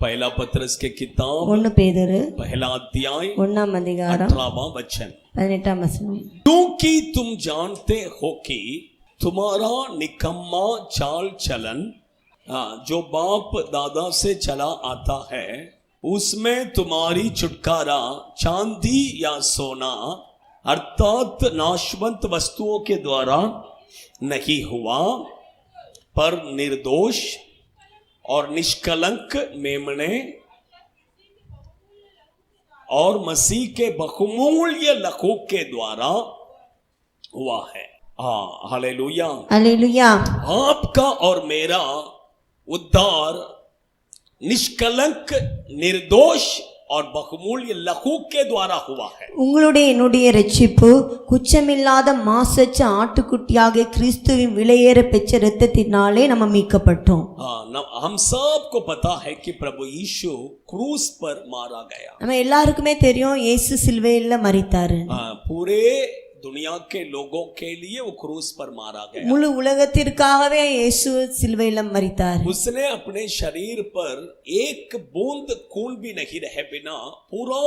पहला पत्रस के किताब 1 பேதுரு पहला अध्याय 1ஆம் அதிகாரம் 18वां वचन। 18ஆம் வசனம்। क्योंकि तुम जानते हो कि तुम्हारा निकम्मा चाल चलन जो बाप दादा से चला आता है उसमें तुम्हारी छुटकारा चांदी या सोना अर्थात नाशवंत वस्तुओं के द्वारा नहीं हुआ, पर निर्दोष और निष्कलंक मेमने और मसीह के बहुमूल्य लहू के द्वारा हुआ है। Hallelujah hallelujah. आपका और मेरा उद्धार निष्कलंक निर्दोष और बहुमूल्य लहू के द्वारा हुआ है। உங்களுடைய என்னுடைய இரட்சிப்பு குற்றமில்லாத மாசற்ற ஆட்டுக்குட்டியாகிய கிறிஸ்துவின் விலையேற பெற்ற இரத்தத்தினாலே நம்ம மீட்கப்பட்டோம்। हम सबको पता है कि प्रभु यीशु क्रूस पर मारा गया। நம்ம எல்லாருக்குமே தெரியும் இயேசு சிலுவையில மரித்தாரு। पूरे दुनिया के लोगों के लिए वो क्रूस पर मारा गया। முழு உலகத்திற்காகவே இயேசு சிலுவையில மரித்தார்। उसने अपने शरीर पर एक बूंद खून भी नहीं रहे बिना पूरा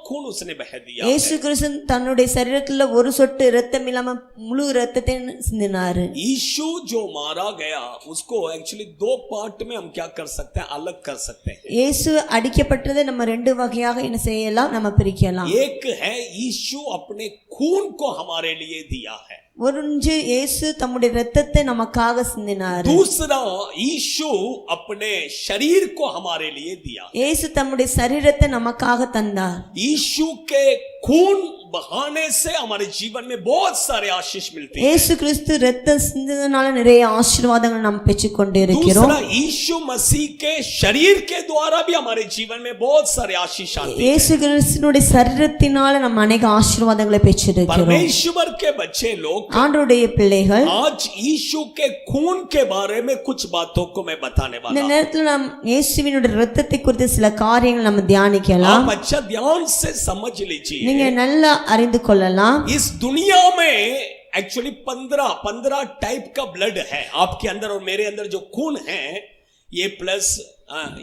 खून उसने बह दिया। இயேசு கிறிஸ்து தன்னுடைய சரீரத்துல ஒரு சொட்டு இரத்தம் இல்லாம முழு இரத்தத்தை சிந்தினார்। यीशु जो मारा गया उसको एक्चुअली दो पार्ट में हम क्या कर सकते हैं, अलग कर सकते हैं। இயேசு அடிக்கப்பட்டதை நம்ம ரெண்டு வகையாக என்ன செய்யலாம், நம்ம பிரிக்கலாம்। एक है यीशु अपने खून को हमारे लिए दिया है, ஒன்று இயேசு தம்முடைய இரத்தத்தை நமக்காக சிந்தினார்। दूसरा यीशु अपने शरीर को हमारे लिए दिया। இயேசு தம்முடைய சரீரத்தை நமக்காக தந்தார்। यीशु के खून बहाने से हमारे जीवन में बहुत सारे आशीष मिलते हैं। இயேசு கிறிஸ்து இரத்தம் சிந்தினதால நிறைய ஆசீர்வாதங்கள் நாம் பெற்றுக் கொண்டே இருக்கிறோம்। दूसरा यीशु मसीह के शरीर के द्वारा भी हमारे जीवन में बहुत सारे आशीष आते हैं। இயேசு கிறிஸ்துவினுடைய சரீரத்தினால நாம் अनेक ஆசீர்வாதங்களை பெற்றிருக்கிறோம்। परमेश्वर के बच्चे लोग, ஆண்டவருடைய பிள்ளைகள், आज यीशु के खून के बारे में कुछ बातों को मैं बताने वाला இந்த हूं। நேரத்தில் நாம் இயேசுவினுடைய இரத்தத்தை குறித்து சில காரியங்கள் நம்ம தியானிக்கலாம்। आप अच्छा ध्यान से समझ लीजिए। நீங்க நல்லா அறிந்து கொள்ளலாம்। इस दुनिया में एक्चुअली 15 टाइप का ब्लड है आपके अंदर और मेरे अंदर। जो खून है ये प्लस,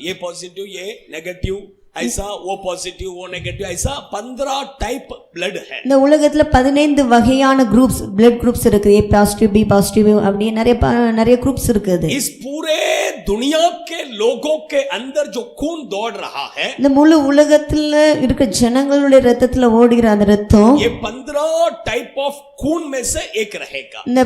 ये पॉजिटिव, ये नेगेटिव, ऐसा वो पॉजिटिव वो नेगेटिव, ऐसा 15 टाइप ब्लड है। இந்த உலகத்துல 15 வகையான குரூப்ஸ், பிளட் குரூப்ஸ் இருக்கு। ஏ பாசிட்டிவ், பி பாசிட்டிவ், அப்படி நிறைய குரூப்ஸ் இருக்குது। इस पूरे दुनिया के लोगों के अंदर जो खून दौड़ रहा है, இந்த முழு உலகத்துல இருக்க ஜனங்களுடைய இரத்தத்துல ஓடுகிற அந்த இரத்தம் ये 15 टाइप ऑफ खून में से एक रहेगा। இந்த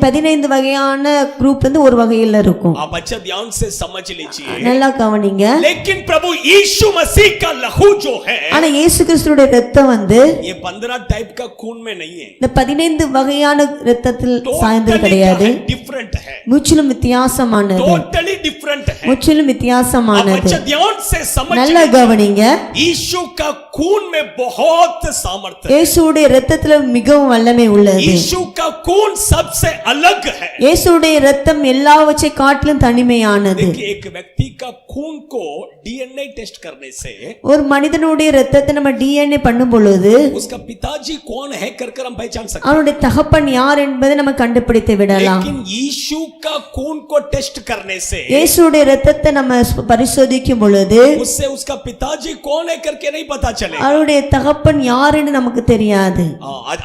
15 வகையான குரூப் வந்து ஒரு வகையில இருக்கும்। आप अच्छा ध्यान से समझ लीजिए। நல்லா கவனிங்க। लेकिन प्रभु यीशु मसीह का लहू जो है, ஆனா இயேசு கிறிஸ்துவோட இரத்தம் வந்து ये 15 टाइप का खून में नहीं है। இந்த 15 வகையான இரத்தத்தில் சாய்ந்தது கிடையாது। डिफरेंट है, முற்றிலும் வித்தியாசமானது, टोटली डिफरेंट है। முற்றிலும் வித்தியாசமானது। अच्छा ध्यान से समझ நல்லா கவனிங்க। यीशु का खून में बहुत सामर्थ्य है। இயேசுவோட இரத்தத்துல மிகவும் வல்லமை உள்ளது। यीशु का खून सबसे अलग है। இயேசுவோட இரத்தம் எல்லாவற்றை காட்டிலும் தனிமையானது। देखिए, एक व्यक्ति का खून को डीएनए टेस्ट करने से, ஒரு மனிதனுடைய இரத்தத்தை நம்ம டிஎன்ஏ பண்ணும் பொழுது उसका पिताजी कौन है कर हम पहचान सकते हैं। அவனுடைய தகப்பன் யார் என்பதை நம்ம கண்டுபிடித்து விடலாம்। लेकिन यीशु का खून को टेस्ट करने से, இயேசுவோட இரத்தத்தை நம்ம பரிசோதிக்கும் பொழுது उससे उसका पिताजी कौन है करके नहीं पता चलेगा। அவருடைய தகப்பன் யாருன்னு நமக்கு தெரியாது।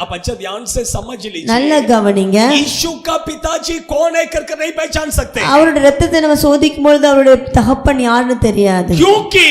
आप अच्छा ध्यान से समझ लीजिए। நல்லா கவனிங்க। यीशु का पिताजी कौन है करके नहीं पहचान सकते। அவருடைய இரத்தத்தை நம்ம சோதிக்கும் பொழுது அவருடைய தகப்பன் யாருன்னு தெரியாது। क्योंकि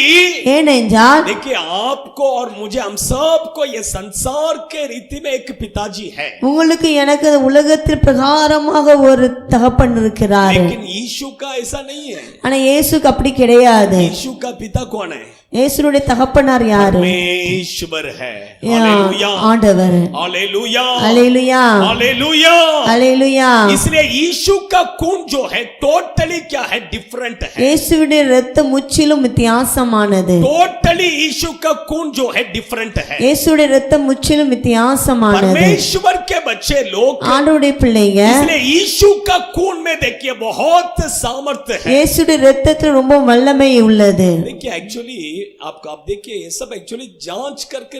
ஏனென்றால் देखिए, आपको और मुझे, हम सबको ये संसार के रीति में एक पिताजी है, உங்களுக்கு எனக்கு உலகத்தில் பிரகாரமாக ஒரு தகப்பன் இருக்கிறார்। लेकिन यीशु का ऐसा नहीं है। ஆனா இயேசுக்கு அப்படி கிடையாது। यीशु का पिता कौन है? இயேசுவுடைய தகப்பனார் யாரு? परमेश्वर है। हालेलुया, ஆண்டவர்। Hallelujah, hallelujah, hallelujah, hallelujah. इसलिए यीशु का खून जो है टोटली क्या है, डिफरेंट है। இயேசுவுடைய இரத்தம் முற்றிலும் வித்தியாசமானது। टोटली यीशु का खून जो है डिफरेंट है। இயேசுவுடைய இரத்தம் முற்றிலும் வித்தியாசமானது। परमेश्वर के बच्चे लोग, ஆண்டவருடைய பிள்ளைங்க, इसलिए यीशु का खून में देखिए बहुत सामर्थ्य है। இயேசுவுடைய இரத்தத்தில் ரொம்ப வல்லமை உள்ளது। देखिए, एक्चुअली आप देखिए, ये सब एक्चुअली जांच करके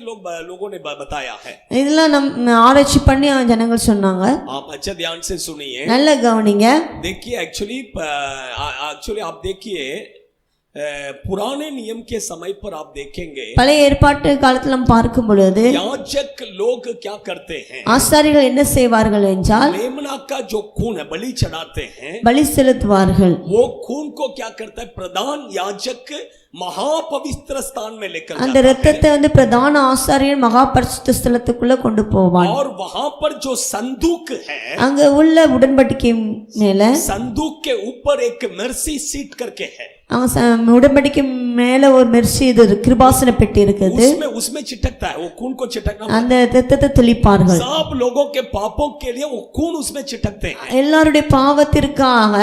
लोगों ने बताया है। இதெல்லாம் நம்ம ஆராய்ச்சி பண்ணி ஜனங்கள் சொன்னாங்க। आप अच्छा ध्यान से सुनिए, நல்லா கவனிங்க। देखिए एक्चुअली आप देखिए पुराने नियम के समय पर आप देखेंगे பழைய ஏற்பாட்டு காலத்தில் நாம் பார்க்கும் பொழுது याजक लोग क्या करते हैं, ஆசாரிகள் என்ன செய்வார்கள் என்றால் मेमना का जो खून है बलि चढ़ाते हैं, பலி செலுத்துவார்கள். वो खून को क्या करता है, प्रधान याजक महापवित्र स्थान में लेकर அந்த जाता இரத்தத்தை பிரதான ஆசாரியர் மகா பரிசுத்த ஸ்தலத்துக்குள்ள கொண்டு है போவான். और वहां पर जो संदूक है, அங்க உள்ள உடன்படிக்கை மேல संदूक के ऊपर एक मर्सी सीट करके है, அவங்க உடன்படிக்கை மேல ஒரு மெர்சி இது கிருபாசன பெட்டி இருக்குது. उसमें चिटकता है, वो खून को चिटकना, அந்த இரத்தத்தை தெளிப்பார்கள். सब लोगों के पापों के लिए वो खून उसमें चिटकते हैं. எல்லாருடைய பாவத்திற்காக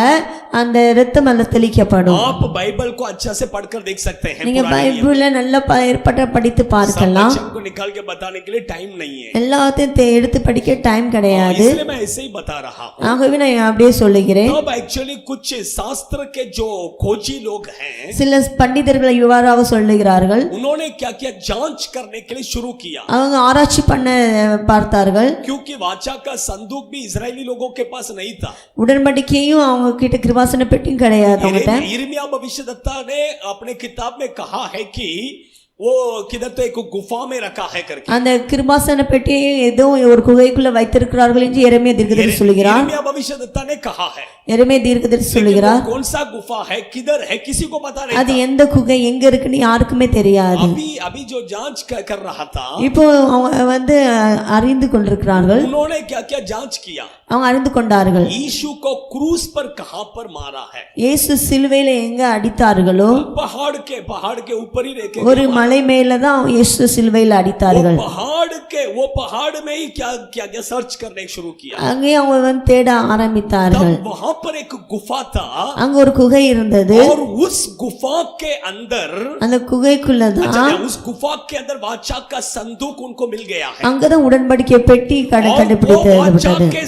அந்த இரத்தம் அல்ல தெளிக்கப்படும். आप बाइबल को अच्छा से पढ़कर देख सकते हैं. நீங்க பைபிளை நல்ல ஏற்பட்ட படித்து பார்க்கலாம். सब को निकाल के बताने के लिए टाइम नहीं है, எல்லாத்தையும் எடுத்து படிக்க டைம் கிடையாது. इसलिए मैं ऐसे ही बता रहा हूँ. ஆகவே நான் அப்படியே சொல்லுகிறேன். अब एक्चुअली कुछ शास्त्र के जो खोजी लोग हैं, சில பண்டிதர்கள் இவ்வாறாக சொல்லுகிறார்கள். उन्होंने क्या किया, जांच करने के लिए शुरू किया, அவங்க ஆராய்ச்சி பண்ண பார்த்தார்கள். क्योंकि वाचा का संदूक भी इजरायली लोगों के पास नहीं था. உடன்படிக்கையும் அவங்க கிட்ட கிருபாசன பெட்டியும் கிடையாது. அவங்ககிட்ட यिर्मयाह भविष्यद्वक्ता ने अपने किताब में कहा है कि वो किधर तो एक गुफा में रखा है करके, அந்த கிருபாசன பெட்டியை ஏதோ ஒரு குகைக்குள்ள வைத்திருக்கிறார்கள் என்று எரேமியா தீர்க்கதரிசி சொல்கிறார். यिर्मयाह भविष्यद्वक्ता ने कहा है, எரேமியா தீர்க்கதரிசி சொல்கிறார். कौन सा गुफा है, किधर है, किसी को पता नहीं அது था. எந்த குகை எங்க இருக்குன்னு யாருக்குமே தெரியாது. अभी जो जांच कर रहा था, இப்போ அவங்க அறிந்து கொண்டிருக்கிறார்கள். उन्होंने क्या क्या जांच किया, அவங்க அறிந்து கொண்டார்கள். यीशु को क्रूस पर कहां पर मारा है, இயேசு சிலுவையில எங்க அடித்தார்களோ पहाड़ के ऊपर ही रह के, ஒரு மலை மேல தான் இயேசு சிலுவையில அடித்தார்கள். वो पहाड़ में ही क्या क्या क्या सर्च करने शुरू किया. அங்கே அவங்க தேட ஆரம்பித்தார்கள். तब वहां पर एक गुफा था, அங்க ஒரு குகை இருந்தது. और उस गुफा के अंदर, அந்த குகைக்குள்ளதான் उस गुफा के अंदर वाचा का संदूक उनको मिल गया है. அங்கதான் உடன்படிக்கை பெட்டி கண்டுபிடித்தது. के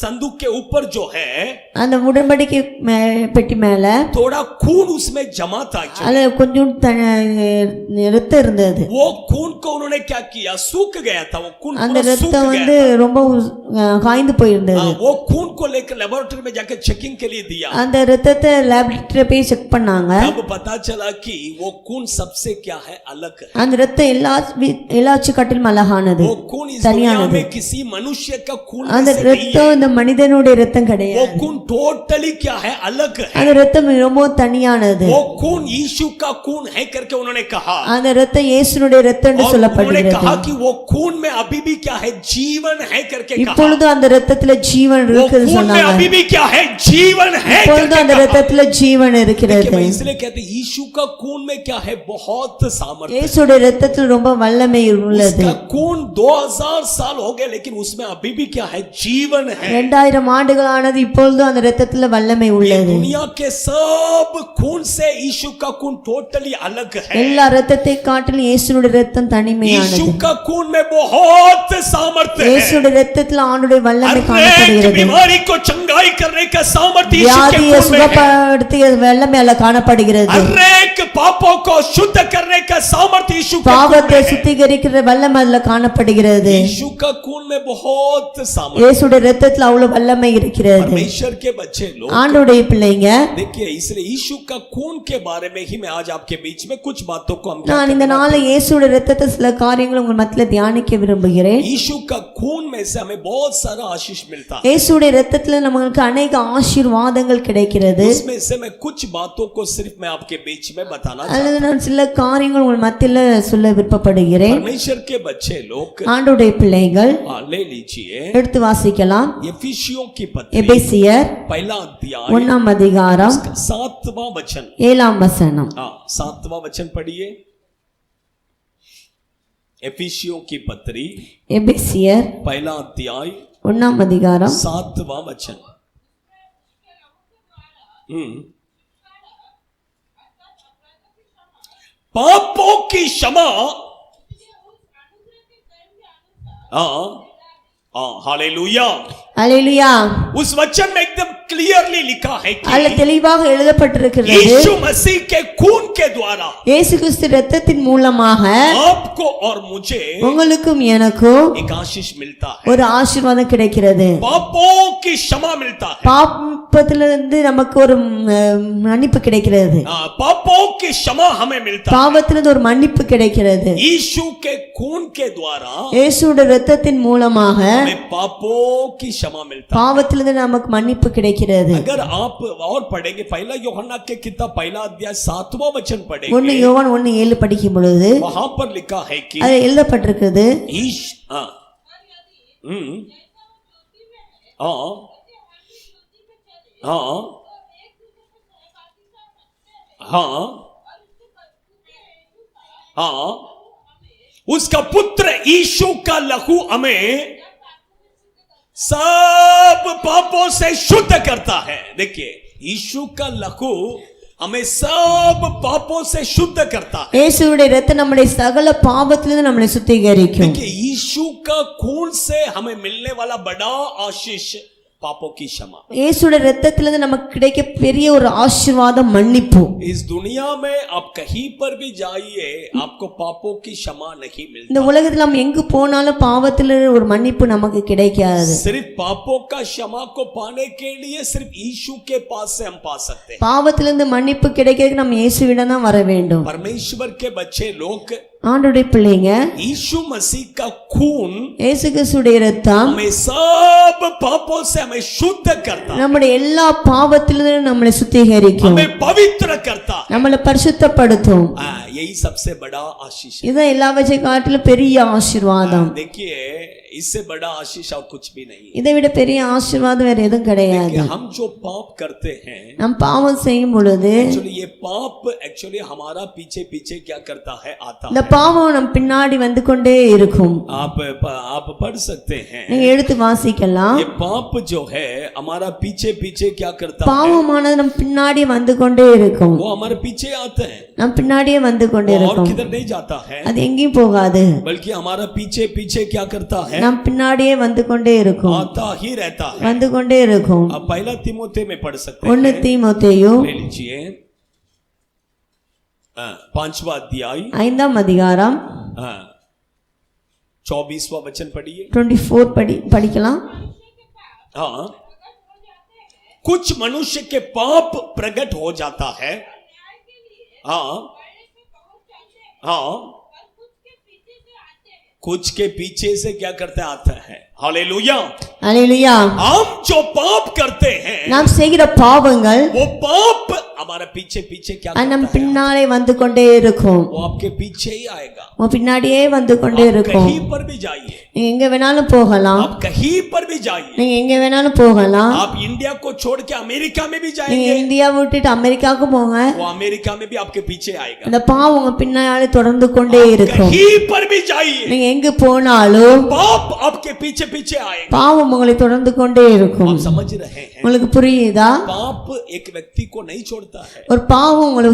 संदूक के ऊपर जो है, அந்த உடன்படிக்கை பெட்டி மேல थोड़ा खून उसमें जमा था. அதுல கொஞ்சம் இரத்தம் இருந்தது. वो खून को उन्होंने क्या किया, सूख गया था वो खून, அந்த இரத்தம் ரொம்ப காய்ந்து போயிருந்தது. वो खून को लेकर लेबोरेटरी में जाकर चेकिंग के लिए दिया. அந்த இரத்தத்தை லேபரேட்டரியில போய் செக் பண்ணாங்க. तब पता चला कि वो खून सबसे क्या है, अलग है. அந்த இரத்தம் எல்லாச்சு காட்டிலும் அழகானது, वो खून इस दुनिया में किसी मनुष्य का खून அந்த இரத்தம் இந்த மனிதனுடைய இரத்தம் वो கிடையாது. खून टोटली क्या है, अलग है. அந்த இரத்தம் ரொம்ப தனியானது. वो खून यीशु का खून है करके उन्होंने कहा. அந்த இரத்தம் இயேசுனுடைய இரத்தம் என்று उन्होंने சொல்லப்படுகிறது. कहा कि वो खून में अभी भी क्या है, जीवन है करके कहा. இப்பொழுது அந்த இரத்தத்துல ஜீவன் वो இருக்குன்னு खून में சொன்னாங்க. अभी भी क्या है, जीवन है இப்பொழுது அந்த करके कहा. இரத்தத்துல ஜீவன் देखिए, இருக்கிறது. मैं इसलिए कहते हैं यीशु का खून में क्या है, बहुत सामर्थ्य. இயேசுடைய இரத்தத்தில் ரொம்ப வல்லமை உள்ளது. उसका खून 2000 साल हो गए, लेकिन उसमें अभी भी क्या है, जीवन है. 2000 ஆண்டுகளானது இப்பொழுது அந்த இரத்தத்துல வல்லமை ये உள்ளது. दुनिया के सब खून से यीशु का खून टोटली अलग है. எல்லா இரத்தத்தை காட்டிலும் இயேசுடைய இரத்தம் தனிமையானது. यीशु का खून में बहुत सामर्थ्य है. இயேசுடைய இரத்தத்துல ஆண்டுடைய வல்லமை हर एक காணப்படுகிறது. बीमारी को चंगाई करने का सामर्थ्य यीशु के வியாதியை खून में है. சுகப்படுத்திய வல்லமை அல்ல காணப்படுகிறது. हर एक पापों को शुद्ध करने का सामर्थ्य यीशु के खून பாவத்தை में है. சுத்திகரிக்கிற வல்லமை அல்ல காணப்படுகிறது. यीशु का खून में बहुत सामर्थ्य. இயேசுடைய இரத்தத்துல அவ்வளவு வல்லமை இருக்கிறது. परमेश्वर के बच्चे लोग, ஆண்டவருடைய பிள்ளைங்க, देखिए, इसलिए यीशु का खून के बारे में ही मैं आज आपके बीच में कुछ बातों को हम நான் இந்த நாளை இயேசுடைய இரத்தத்தை சில காரியங்களை உங்கள் மத்தியில தியானிக்க விரும்புகிறேன். यीशु का खून में से हमें बहुत सारा आशीष मिलता है. இயேசுடைய இரத்தத்துல நமக்கு अनेक ஆசீர்வாதங்கள் கிடைக்கிறது. उसमें से मैं कुछ बातों को सिर्फ मैं आपके बीच में बताना चाहता அல்லது நான் சில காரியங்கள் உங்கள் மத்தியில சொல்ல விருப்பப்படுகிறேன். हूं. परमेश्वर के बच्चे लोग, ஆண்டவருடைய பிள்ளைகள் ले लीजिए எடுத்து வாசிக்கலாம். एफिसियों की पत्री எபேசியர் पहला अध्याय 1ஆம் அதிகாரம் 7वां वचन. 7ஆம் वचனம். 7वां वचन पढ़िए. एफिसियों की पत्री எபேசியர் पहला अध्याय 1ஆம் அதிகாரம் 7वां वचन. पापों की क्षमा, हालेलुया. அல்லேலூயா. उस वचन में एकदम क्लियरली लिखा है அதுல कि தெளிவாக எழுதப்பட்டிருக்கிறது यीशु मसीह के खून के द्वारा இயேசு கிறிஸ்து இரத்தத்தின் மூலமாக आपको और मुझे உங்களுக்கும் எனக்கும் एक आशीष मिलता है, ஒரு ஆசீர்வாதம் கிடைக்கிறது पापों की क्षमा मिलता है, பாவத்திலிருந்து நமக்கு ஒரு மன்னிப்பு கிடைக்கிறது पापों की क्षमा हमें मिलता है பாவத்திலிருந்து ஒரு மன்னிப்பு கிடைக்கிறது यीशु के खून के द्वारा இயேசுவோட இரத்தத்தின் மூலமாக हमें पापों की क्षमा मिलता है। பாவத்திலிருந்து நமக்கு மன்னிப்பு கிடைக்கிறது अगर आप और पढ़ेंगे पहला यूहन्ना के किताब पहला अध्याय 7वां वचन 1 पढ़ेंगे, யோவான் 1:7 படிக்கும் பொழுது वहां पर लिखा है कि அது எழுதப்பட்டிருக்கிறது हाँ हाँ हाँ हाँ हाँ उसका पुत्र यीशु का लहू हमें सब पापों से शुद्ध करता है। देखिए यीशु का लहू हमें सब पापों से शुद्ध करता है। இயேசுவுடைய இரத்தம் நம்முடைய சகல பாவத்திலிருந்து நம்மை சுத்திகரிக்கும் देखिए यीशु का खून से हमें मिलने वाला बड़ा आशीष पापों की क्षमा। இயேசுவுடைய இரத்தத்திலிருந்து நமக்கு கிடைக்க பெரிய ஒரு ஆசீர்வாதம் மன்னிப்பு इस दुनिया में आप कहीं पर भी जाइए आपको पापों की क्षमा नहीं मिलती। இந்த உலகத்துல நம்ம எங்கு போனாலும் பாவத்துல ஒரு மன்னிப்பு நமக்கு கிடைக்காது सिर्फ पापों का क्षमा को पाने के लिए सिर्फ यीशु के पास से हम पा सकते हैं। பாவத்திலிருந்து மன்னிப்பு கிடைக்கிறதுக்கு நம்ம இயேசுவிடம் தான் வர வேண்டும் परमेश्वर के बच्चे लोग ஆண்டவருடைய பிள்ளைங்க यीशु मसीह का खून இயேசு கிறிஸ்துடைய இரத்தம் हमें सब पापों से हमें शुद्ध करता, நம்முடைய எல்லா பாவத்திலிருந்து நம்மளை சுத்திகரிக்கும் हमें पवित्र करता। நம்மளை பரிசுத்தப்படுத்தும் यही सबसे बड़ा आशीष है। இதான் எல்லாவற்றை காட்டிலும் பெரிய ஆசீர்வாதம் देखिए इससे बड़ा आशीष और कुछ भी नहीं है। இதை விட பெரிய ஆசீர்வாதம் வேற எதுவும் கிடையாது देखिए, हम जो पाप करते हैं நாம் பாவம் செய்யும் பொழுது एक्चुअली ये पाप एक्चुअली हमारा पीछे पीछे क्या करता है आता இந்த है। பாவம் நம் பின்னாடி வந்து கொண்டே இருக்கும் आप पढ़ सकते हैं நீங்க எடுத்து வாசிக்கலாம் ये पाप जो है हमारा पीछे पीछे क्या करता है, பாவமானது நம் பின்னாடி வந்து கொண்டே இருக்கும் वो हमारे पीछे आते हैं நம் பின்னாடியே வந்து கொண்டே और இருக்கும் किधर नहीं जाता है, அது எங்கேயும் போகாது बल्कि हमारा पीछे पीछे क्या करता है, நம் பின்னாடியே வந்து கொண்டே இருக்கும் आता ही रहता है। வந்து கொண்டே இருக்கும் अब पहला तीमुथियुस में पढ़ सकते 1 हैं, தீமோத்தேயு ले लीजिए 5वां अध्याय 5ஆம் அதிகாரம் 24वां वचन पढ़िए। 24 படிக்கலாம் हाँ, कुछ मनुष्य के पाप प्रकट हो जाता है, हाँ हाँ, कुछ के पीछे से क्या करते आता है, हालेलुया। அல்லேலூயா हम जो पाप करते हैं நாம் செய்கிற பாவங்கள் वो पाप हमारे पीछे पीछे क्या அது நம் करता है, பின்னாலே வந்து கொண்டே இருக்கும் वो आपके पीछे ही आएगा। உன் பின்னாடியே வந்து கொண்டே आप இருக்கும் कहीं पर भी जाइए, நீங்க எங்க வேணாலும் போகலாம் आप कहीं पर भी जाइए, நீங்க எங்க வேணாலும் போகலாம் आप इंडिया को छोड़ के अमेरिका में भी நீங்க जाएंगे, இந்தியா விட்டுட்டு அமெரிக்காவுக்கு போங்க वो अमेरिका में भी आपके पीछे आएगा। அந்த பாவம் உங்க பின்னாலே தொடர்ந்து கொண்டே இருக்கும் कहीं पर भी जाइए நீங்க எங்க போனாலும் पाप आपके पीछे पीछे आएगा। பாவம் உங்களை தொடர்ந்து கொண்டே இருக்கும் आप समझ रहे हैं, உங்களுக்கு புரியுதா पाप एक व्यक्ति को नहीं छोड़ता है। ஒரு பாவம் உங்களை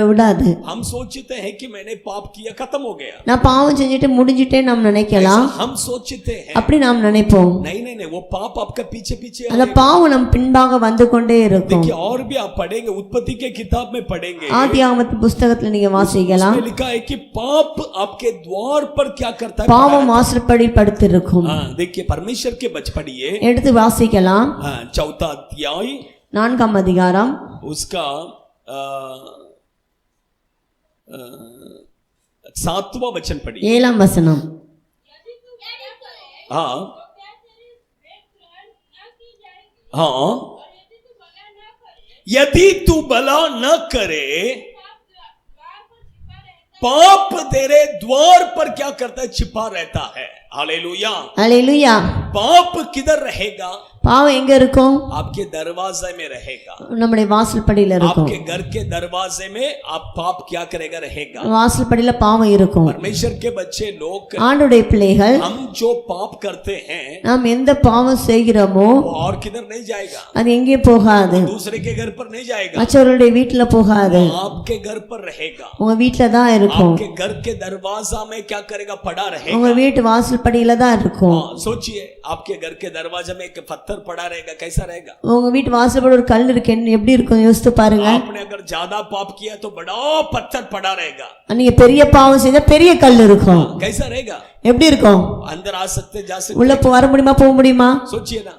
விடாது हम सोचते हैं कि मैंने पाप किया खत्म हो गया, நான் பாவம் செஞ்சுட்டு முடிஞ்சிட்டே நாம் நினைக்கலாம் हम सोचते हैं, அப்படி நாம் நினைப்போம் नहीं नहीं नहीं, वो पाप आपका पीछे पीछे அந்த आएगा। பாவம் நம் பின்பாக வந்து கொண்டே இருக்கும் देखिए और भी आप पढ़ेंगे, उत्पत्ति के किताब में पढ़ेंगे, ஆதியாகமத்து புஸ்தகத்துல நீங்க வாசிக்கலாம் उसमें लिखा है कि पाप आपके द्वार पर क्या करता है, பாவம் வாசற்படி படுத்திருக்கும் हाँ, देखिए परमेश्वर के बच पढ़िए எடுத்து வாசிக்கலாம் 4वां अध्याय 4ஆம் அதிகாரம் उसका 7वां वचन पढ़िए। 7ஆம் வசனம் हाँ हाँ, यदि तू भला न करे पाप तेरे द्वार पर क्या करता है, छिपा रहता है। हालेलुया। அல்லேலூயா पाप किधर रहेगा, பாவம் எங்க இருக்கும் आपके दरवाजे में रहेगा, நம்முடைய வாசல் படியில இருக்கும் आपके घर के दरवाजे में आप पाप क्या करेगा, रहेगा। வாசல் படியில பாவம் இருக்கும் परमेश्वर के बच्चे लोग, ஆண்டுடைய பிள்ளைகள் हम जो पाप करते हैं நாம் எந்த பாவம் செய்கிறோமோ वो और किधर नहीं जाएगा, அது எங்கே போகாது दूसरे के घर पर नहीं जाएगा, மற்றவர்களுடைய வீட்டுல போகாது आपके घर पर रहेगा। உங்க வீட்டுல தான் இருக்கும் आपके घर के दरवाजा में क्या करेगा, पड़ा உங்க रहेगा। வீட்டு வாசல் படியில தான் இருக்கும் हाँ, सोचिए आपके घर के दरवाजे में एक पत्थर पत्थर पड़ा रहेगा कैसा रहेगा? உங்க வீட்டு வாசல்படி ஒரு கல் இருக்கு, எப்படி இருக்கும் யோசித்து பாருங்க. आपने अगर ज्यादा पाप किया तो बड़ा पत्थर पड़ा रहेगा, நீங்க பெரிய பாவம் செய்தா பெரிய கல் இருக்கும். कैसा रहेगा? எப்படி இருக்கும்? अंदर आ सकते जा உள்ள सकते, வர முடியுமா, போக முடியுமா? सोचिए ना,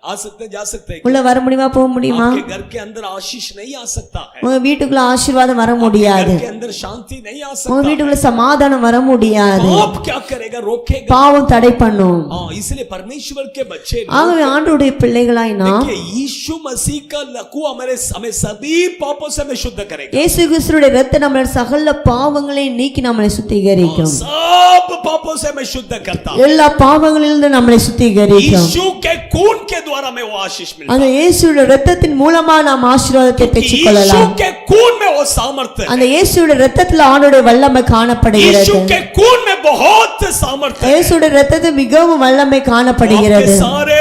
आ सकते जा सकते, உள்ள வர முடியுமா, போக முடியுமா? आपके घर के अंदर आशीष नहीं आ सकता है, உங்க வீட்டுக்குள்ள ஆசீர்வாதம் வர முடியாது, घर के अंदर शांति नहीं आ உங்க सकता, வீட்டுக்குள்ள சமாதானம் வர முடியாது. पाप क्या करेगा? रोकेगा। பாவம் தடை பண்ணும். इसलिए परमेश्वर के बच्चे ஆகவே ஆண்டவருடைய பிள்ளைகளாய் நாம் देखिए, यीशु मसीह का लहू हमें सभी पापों से हमें शुद्ध करेगा, இயேசு கிறிஸ்துவின் இரத்தம் நம்மளுடைய சகல பாவங்களை நீக்கி நம்மளை சுத்திகரிக்கும். सब पापों से हमें शुद्ध करता, எல்லா பாவங்களிலிருந்து நம்மளை சுத்திகரிக்கும். यीशु के खून के द्वारा में वो आशीष मिलता, அந்த இயேசுவின் இரத்தத்தின் மூலமா நாம் ஆசீர்வாதத்தை பெற்றுக் यीशु கொள்ளலாம். के खून में वो सामर्थ्य है, அந்த இயேசுவின் இரத்தத்தில் ஆண்டவருடைய வல்லமை காணப்படுகிறது. यीशु के खून में बहुत सामर्थ्य है, இயேசுவின் இரத்தத்தில் மிகவும் வல்லமை காணப்படுகிறது. आपके सारे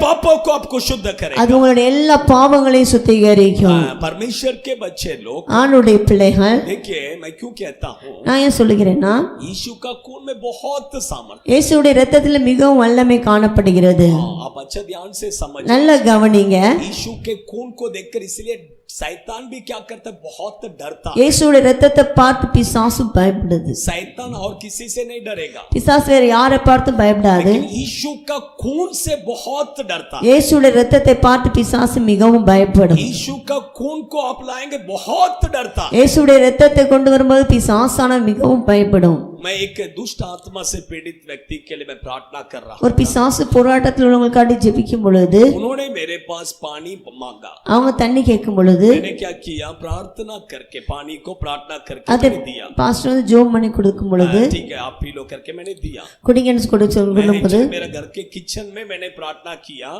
पापों को आपको शुद्ध करेगा। அது உங்களுடைய எல்லா பாவங்களையும் சுத்திகரிக்கும். परमेश्वर के बच्चे लोग ஆண்டவருடைய பிள்ளைகள், देखिए, मैं क्यों कहता हूँ, நான் ஏன் சொல்லுகிறேன்னா यीशु का खून में बहुत सामर्थ्य, இயேசுடைய இரத்தத்தில் மிகவும் வல்லமை காணப்படுகிறது. आप अच्छा ध्यान से समझ, நல்ல கவனிங்க. यीशु के खून को देखकर इसलिए शैतान भी क्या करता है, बहुत डरता है। இயேசுடைய இரத்தத்தை பார்த்து பிசாசு பயப்படுது. शैतान और किसी से नहीं डरेगा, பிசாசு வேற யாரை பார்த்து பயப்படாது. लेकिन यीशु का खून से बहुत डरता है। இயேசுடைய இரத்தத்தை பார்த்து பிசாசு மிகவும் பயப்படும். यीशु का खून को आप लाएंगे, बहुत डरता है। இயேசுடைய இரத்தத்தை கொண்டு வரும்போது பிசாசான மிகவும் பயப்படும். मैं एक दुष्ट आत्मा से पीड़ित व्यक्ति के लिए मैं प्रार्थना कर रहा हूँ, ஒரு பிசாசு போராட்டத்தில் உள்ளவங்களுக்காண்டி ஜெபிக்கும் பொழுது उन्होंने मेरे पास पानी मांगा, அவங்க தண்ணி கேட்கும் பொழுது मैंने क्या किया, प्रार्थना करके पानी को प्रार्थना करके அதை मैंने दिया। பாஸ்டர் வந்து ஜோம் பண்ணி கொடுக்கும் பொழுது ठीक है, आप पी लो करके मैंने दिया। குடிங்கன்னு சொல்லும்போது मेरे घर के किचन में मैंने प्रार्थना किया,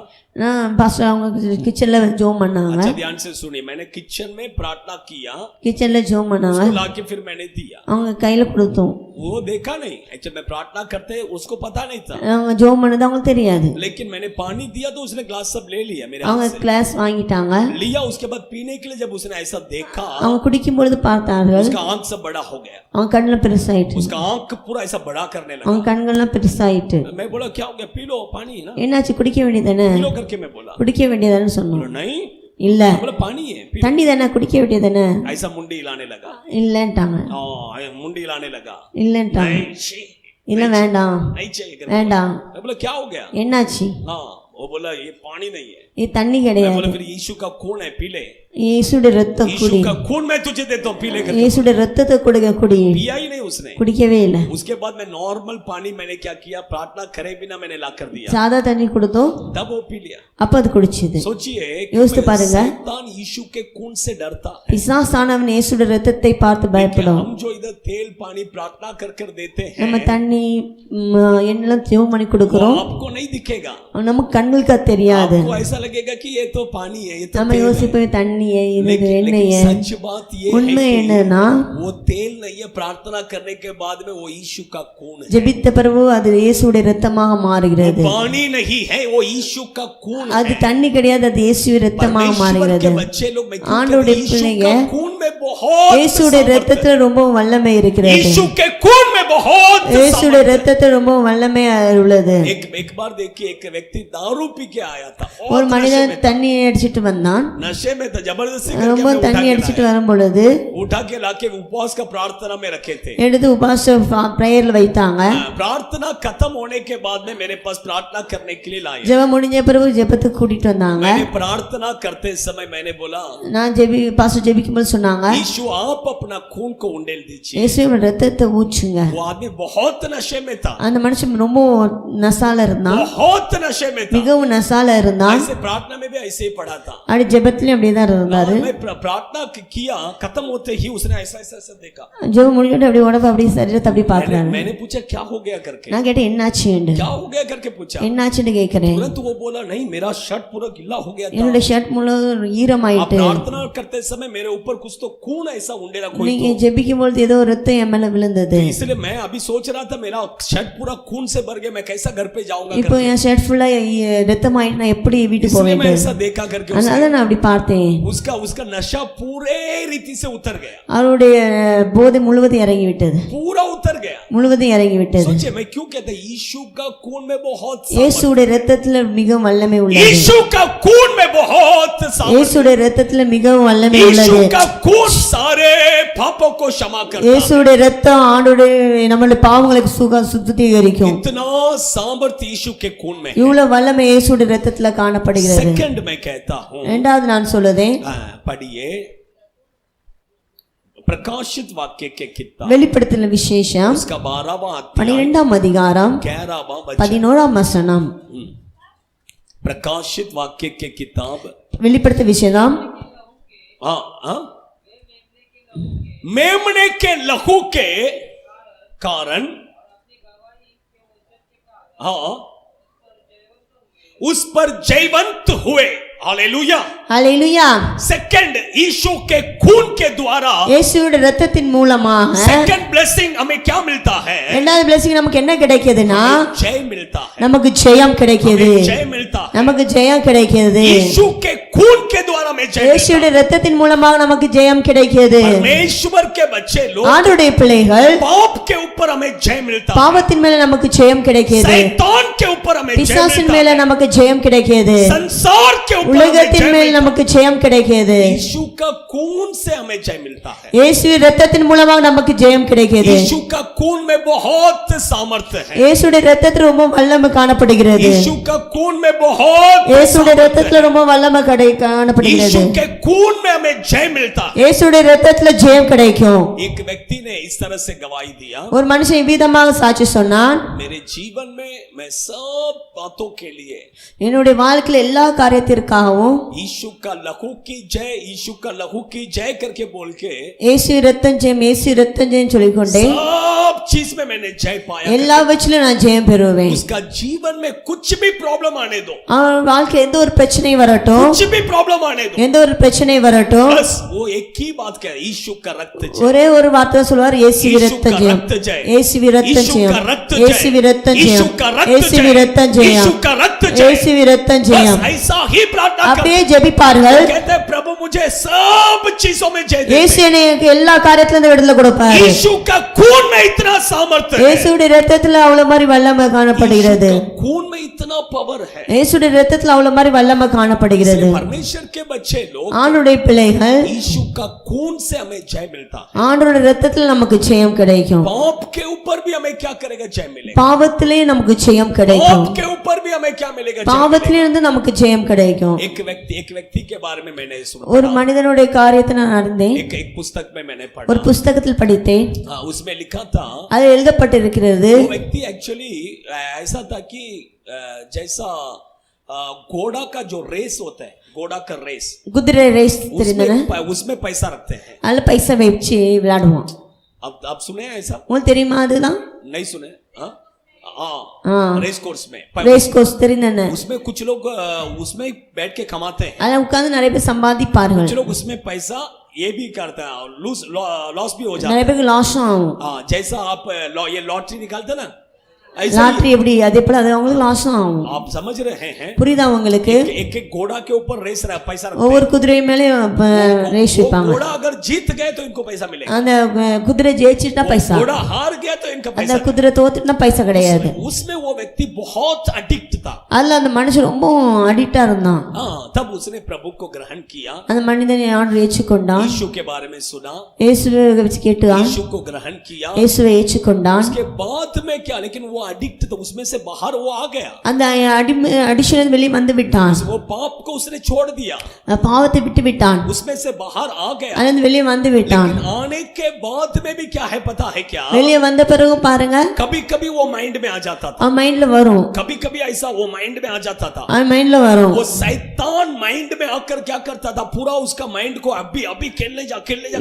பாஸ்டர் அவங்க கிச்சன்ல ஜோம் பண்ணாங்க. अच्छा ध्यान से सुनिए, मैंने किचन में प्रार्थना किया, கிச்சன்ல ஜோம் பண்ணாங்க. उसको लाके फिर मैंने दिया। அவங்க கையில கொடுத்தோம். वो देखा नहीं, एक्चुअली मैं प्रार्थना करते उसको पता नहीं था, அவங்க ஜோம் பண்ணது அவங்களுக்கு தெரியாது. लेकिन मैंने पानी दिया तो उसने ग्लास सब ले लिया मेरे அவங்க हाथ से, கிளாஸ் வாங்கிட்டாங்க. लिया। उसके बाद पीने के लिए जब उसने ऐसा देखा, அவங்க குடிக்கும் பொழுது பார்த்தார்கள் उसका आंख सब बड़ा हो गया, அவங்க கண்ணுல பெருசாயிட்டு, उसका आंख पूरा ऐसा बड़ा करने लगा। அவங்க கண்கள்லாம் பெருசாயிட்டு. मैं बोला क्या हो गया, पी लो पानी है ना, என்னாச்சு, குடிக்க வேண்டியதானே, पी लो करके मैं बोला, குடிக்க வேண்டியதானே சொன்னோம். बोला नहीं, இல்ல बोला पानी है, पी लो। தண்ணி தானே, குடிக்க வேண்டியதானே. ऐसा मुंडी हिलाने लगा, இல்லன்ட்டாங்க. मुंडी हिलाने लगा, இல்லன்ட்டாங்க. नहीं छी, இல்ல வேண்டாம் नहीं चाहिए करके। வேண்டாம். मैं बोला क्या हो गया, என்னாச்சு, हाँ, वो बोला ये पानी नहीं है। இது தண்ணி मैं கிடையாது, बोला फिर यीशु का खून है, पी ले, இயேசுடைய ரத்தம் यीशु குடி, का खून मैं तुझे देता हूँ, पी ले करके। இயேசுடைய ரத்தத்தை கொடுங்க, குடி. पिया ही नहीं उसने। குடிக்கவே இல்லை. उसके बाद मैं नॉर्मल पानी मैंने क्या किया, प्रार्थना करे बिना मैंने ला कर दिया, சாதா தண்ணி கொடுத்தோம், तब वो पी लिया। அப்ப அது குடிச்சது. सोचिए, யோசித்து பாருங்க. शैतान यीशु के खून से डरता है। பிசாசானவன் இயேசுடைய ரத்தத்தை பார்த்து பயப்படும். हम जो इधर तेल पानी प्रार्थना कर कर देते हैं, நம்ம தண்ணி எண்ணெல்லாம் ஜெபம் பண்ணி वो கொடுக்கிறோம், आपको नहीं दिखेगा, நமக்கு கண்களுக்கு அது தெரியாது. आपको ऐसा लगेगा कि ये तो पानी है, ये तो நம்ம तेल है। யோசிப்போம் தண்ணியே, இது लेकिन எண்ணெயே. सच बात ये है உண்மை कि என்னன்னா वो तेल नहीं है, प्रार्थना करने के बाद में वो यीशु का खून है। ஜெபித்த பிறகு அது இயேசுடைய ரத்தமாக மாறுகிறது. पानी नहीं है, वो यीशु का खून அது है। தண்ணி கிடையாது, அது இயேசுவின் ரத்தமாக परमेश्वर மாறுகிறது. के बच्चे लोग, मैं क्यों ஆண்டவருடைய कहता हूं, यीशु பிள்ளைங்க, का खून में बहुत இயேசுடைய सामर्थ्य है। ரத்தத்துல ரொம்ப வல்லமை இருக்கிறது. यीशु के खून में बहुत இயேசுடைய सामर्थ्य है। ரத்தத்துல ரொம்ப வல்லமை உள்ளது. एक बार देखिए, एक व्यक्ति दारू पी के आया था, ஒரு बहुत नशे மனிதன் में था, தண்ணி அடிச்சிட்டு வந்தான். नशे में था, जबरदस्ती ரொம்ப करके தண்ணி அடிச்சிட்டு வரும் பொழுது उठा के लाके उपवास का प्रार्थना में रखे थे। எடுத்து உபாச பிரேயர்ல வைத்தாங்க. प्रार्थना खत्म होने के बाद में मेरे पास प्रार्थना करने के लिए लाए। ஜெபம் முடிஞ்ச பிறகு ஜெபத்துக்கு கூட்டிட்டு வந்தாங்க. मैंने प्रार्थना करते समय मैंने बोला, நான் பாஸ்டர் ஜெபிக்கும்போது சொன்னாங்க, यीशु आप अपना खून को उंडेल दीजिए। இயேசுவின் ரத்தத்தை ஊற்றுங்க. वो आदमी बहुत नशे में था, அந்த மனுஷன் ரொம்ப நசால இருந்தான், बहुत नशे में था। மிகவும் நசால இருந்தான். ऐसे प्रार्थना में भी ऐसे ही पढ़ा था। அப்படி ஜெபத்திலயும் அப்படிதான் இருந்தாரு. मैं प्रार्थना किया, खत्म होते ही उसने ऐसा ऐसा ऐसा देखा। ஜெபம் முடிஞ்சிட்டு அப்படி உடம்பு அப்படி சரீரத்தை அப்படி பாக்குறாரு. मैंने पूछा क्या हो गया करके, நான் கேட்டேன் என்னாச்சுன்னு. क्या हो गया करके पूछा। என்னாச்சுன்னு கேக்குறேன். तुरंत वो बोला, नहीं मेरा शर्ट पूरा गीला हो गया था, என்னோட ஷர்ட் முழுவதும் ஈரமாயிட்டு. प्रार्थना करते समय मेरे ऊपर कुछ तो खून ऐसा उंडेला कोई நீங்க ஜெபிக்கும் பொழுது ஏதோ ரத்தம் என் மேல விழுந்தது. इसलिए मैं अभी सोच रहा था मेरा शर्ट पूरा खून से भर गया, मैं कैसा घर पे जाऊंगा இப்போ என் ஷர்ட் ஃபுல்லா ரத்தம் ஆயிட்டு நான் எப்படி வீட்டுக்கு போக इसलिए मैं வேண்டும்? ऐसा देखा करके அதனால நான் அப்படி பார்த்தேன். उसका नशा पूरे रीति से उतर गया, அவருடைய போதை முழுவதும் இறங்கி விட்டது, पूरा उतर गया। முழுவதும் இறங்கி விட்டது. सोचिए मैं क्यों कहता यीशु का खून में बहुत இயேசுடைய இரத்தத்துல மிகவும் வல்லமை உள்ளது. यीशु का खून में बहुत இயேசுடைய இரத்தத்துல மிகவும் வல்லமை உள்ளது. यीशु का खून सारे पापों को क्षमा करता है। இயேசுடைய இரத்தம் ஆண்டவருடைய நம்மளுடைய பாவங்களுக்கு சுத்திகரிக்கும். इतना सामर्थ्य यीशु के खून में, இவ்வளவு வல்லமை இயேசுடைய இரத்தத்துல காணப்படுகிறது. सेकंड में कहता हूं, இரண்டாவது நான் சொல்லுதேன், पढ़िए प्रकाशित वाक्य के किताब வெளிப்படுத்தின விசேஷம் उसका 12वां अध्याय 12ஆம் அதிகாரம் 11वां वचन। 11ஆம் வசனம். प्रकाशित वाक्य के किताब வெளிப்படுத்தின விசேஷம் मेमने के लहू के कारण उस पर जयवंत हुए। Hallelujah hallelujah. सेकंड यीशु के खून के द्वारा இயேசுவோட இரத்தத்தின் மூலமாக सेकंड ब्लेसिंग हमें क्या मिलता है? இரண்டாவது blessing நமக்கு என்ன கிடைக்குதுன்னா जय मिलता है, நமக்கு ஜெயம் கிடைக்குது, जय मिलता है, நமக்கு ஜெயம் கிடைக்குது। यीशु के खून के द्वारा में जय, இயேசுவோட இரத்தத்தின் மூலமாக நமக்கு ஜெயம் கிடைக்குது। परमेश्वर के बच्चे लोग ஆண்டவருடைய பிள்ளைகள் पाप के ऊपर हमें जय मिलता है, பாவத்தின் மேல நமக்கு ஜெயம் கிடைக்குது, शैतान के ऊपर हमें जय பிசாசின் मिलता மேல है, நமக்கு ஜெயம் கிடைக்குது, संसार के ऊपर உலகத்தின் மேல் நமக்கு ஜெயம் கிடைக்குது। यीशु का खून से हमें जय मिलता है, இயேசுவின் இரத்தத்தின் மூலமாக நமக்கு ஜெயம் கிடைக்குது। यीशु का खून में बहुत सामर्थ्य है, இயேசுடைய இரத்தத்துல ரொம்ப வல்லமை காணப்படுகிறது, यीशु का खून में बहुत இயேசுடைய இரத்தத்துல ரொம்ப வல்லமை காணப்படுகிறது, यीशु के खून में हमें जय मिलता है। இயேசுடைய இரத்தத்துல ஜெயம் கிடைக்கும்। एक व्यक्ति ने इस तरह से गवाही दिया, ஒரு மனுஷன் இவ்விதமாக சாட்சி சொன்னான், मेरे जीवन में मैं सब बातों के लिए என்னுடைய வாழ்க்கையில எல்லா காரியத்திற்காகவும் यीशु का लहू की जय, यीशु का लहू की जय करके बोल के இயேசு இரத்தம் ஜெயம், இயேசு இரத்தம் ஜெயம் சொல்லிக்கொண்டே सब चीज में मैंने जय पाया। எல்லாவற்றிலும் நான் ஜெயம் பெறுவேன்। उसका जीवन में कुछ भी प्रॉब्लम आने दो, அவன் வாழ்க்கையில எந்த ஒரு பிரச்சனை வரட்டும், कुछ भी प्रॉब्लम आने दो, எந்த ஒரு பிரச்சனை வரட்டும், बस वो एक ही बात कह, यीशु का रक्त जय, ஒரே ஒரு வார்த்தை சொல்வார், இயேசு இரத்தம் ஜெயம், இயேசு இரத்தம் ஜெயம், இயேசு இரத்தம் ஜெயம், இயேசு இரத்தம் ஜெயம், यीशु का रक्त जय, இயேசு இரத்தம் ஜெயம்। बस ऐसा ही प्रार्थना कर, அப்படியே ஜெபிப்பார்கள், कहते हैं प्रभु मुझे सब चीजों में जय दे, இயேசு எனக்கு எல்லா காரியத்திலும் விடுதலை கொடுப்பார்। यीशु का खून में इतना सामर्थ्य है, இயேசுடைய இரத்தத்துல அவ்வளவு மாதிரி வல்லமை காணப்படுகிறது, यीशु का खून में इतना पावर है। இயேசுடைய இரத்தத்துல அவ்வளவு மாதிரி வல்லமை காணப்படுகிறது। परमेश्वर के बच्चे लोग ஆண்டவருடைய பிள்ளைகள் यीशु का खून से हमें जय मिलता है, ஆண்டவருடைய இரத்தத்துல நமக்கு ஜெயம் கிடைக்கும், पाप के ऊपर भी हमें क्या करेगा? जय मिलेगा, பாவத்திலே நமக்கு ஜெயம் கிடைக்கும், पाप के ऊपर भी हमें क्या मिलेगा? जय பாவத்திலே இருந்து நமக்கு ஜெயம் கிடைக்கும்। मिलेगा। एक व्यक्ति के बारे में मैंने सुना, ஒரு மனிதனுடைய காரியத்தை நான் அறிந்தேன், एक पुस्तक में मैंने ஒரு पढ़ा, புஸ்தகத்தில் படித்தேன், उसमें लिखा था, அது எழுதப்பட்டிருக்கிறது, वो व्यक्ति एक्चुअली ऐसा था कि जैसा घोड़ा का जो रेस होता है, घोड़ा का रेस, குதிரை ரேஸ் தெரிந்தன, उसमें पैसा रखते हैं। அதுல பைசா வச்சு விளையாடுவோம்। अब सुने ऐसा? உங்களுக்கு தெரியுமா? அதுதான் नहीं सुने? रेस कोर्स में ரேஸ் கோர்ஸ் தெரிந்தன, उसमें कुछ लोग उसमें बैठ के कमाते हैं, அதுல உட்கார்ந்து நிறைய பேர் சம்பாதிப்பார்கள், कुछ लोग उसमें पैसा ये भी करते हैं, लॉस भी हो जाता நிறைய பேருக்கு லாஸும் ஆகும்। है। जैसा आप ये लॉटरी निकालते ना, ऐसा லாட்டரி எப்படி அதே போல அது அவங்களுக்கு லாஸும் ஆகும்। आप समझ रहे हैं? புரியுதா உங்களுக்கு? एक एक घोड़ा के ऊपर रेस पैसा रखते ஒவ்வொரு குதிரை மேலே ரேஸ் हैं। வைப்பாங்க, घोड़ा अगर जीत गए तो इनको पैसा मिलेगा, அந்த குதிரை ஜெயிச்சிட்டா பைசா, घोड़ा हार गया तो इनका அந்த पैसा। குதிரை தோத்துட்டா பைசா கிடையாது। उसमें वो व्यक्ति बहुत अडिक्ट था, அதுல அந்த மனுஷன் ரொம்ப அடிக்டா இருந்தான்। तब उसने प्रभु को ग्रहण किया, அந்த மனிதனை ஆண்டு ஏற்றுக்கொண்டான், यीशु के बारे में सुना, இயேசுவை வச்சு கேட்டான், यीशु को ग्रहण किया, இயேசுவை ஏற்றுக்கொண்டான்। उसके बाद में क्या, लेकिन वो अडिक्ट था, उसमें से बाहर वो आ गया, அந்த அடிஷனல் வெளியே வந்து விட்டான், वो पाप को उसने छोड़ दिया, பாவத்தை விட்டு விட்டான், उसमें से बाहर आ गया। அதுல வெளியே வந்து விட்டான்। लेकिन आने के बाद में भी क्या है पता है क्या? வெளியே வந்த பிறகு பாருங்க, कभी कभी वो माइंड में आ जाता था, அவன் மைண்ட்ல வரும், कभी कभी ऐसा वो माइंड में आ जाता था, அவன் மைண்ட்ல வரும்। वो शैतान माइंड में आकर क्या करता था, पूरा उसका माइंड को अभी अभी खेलने जा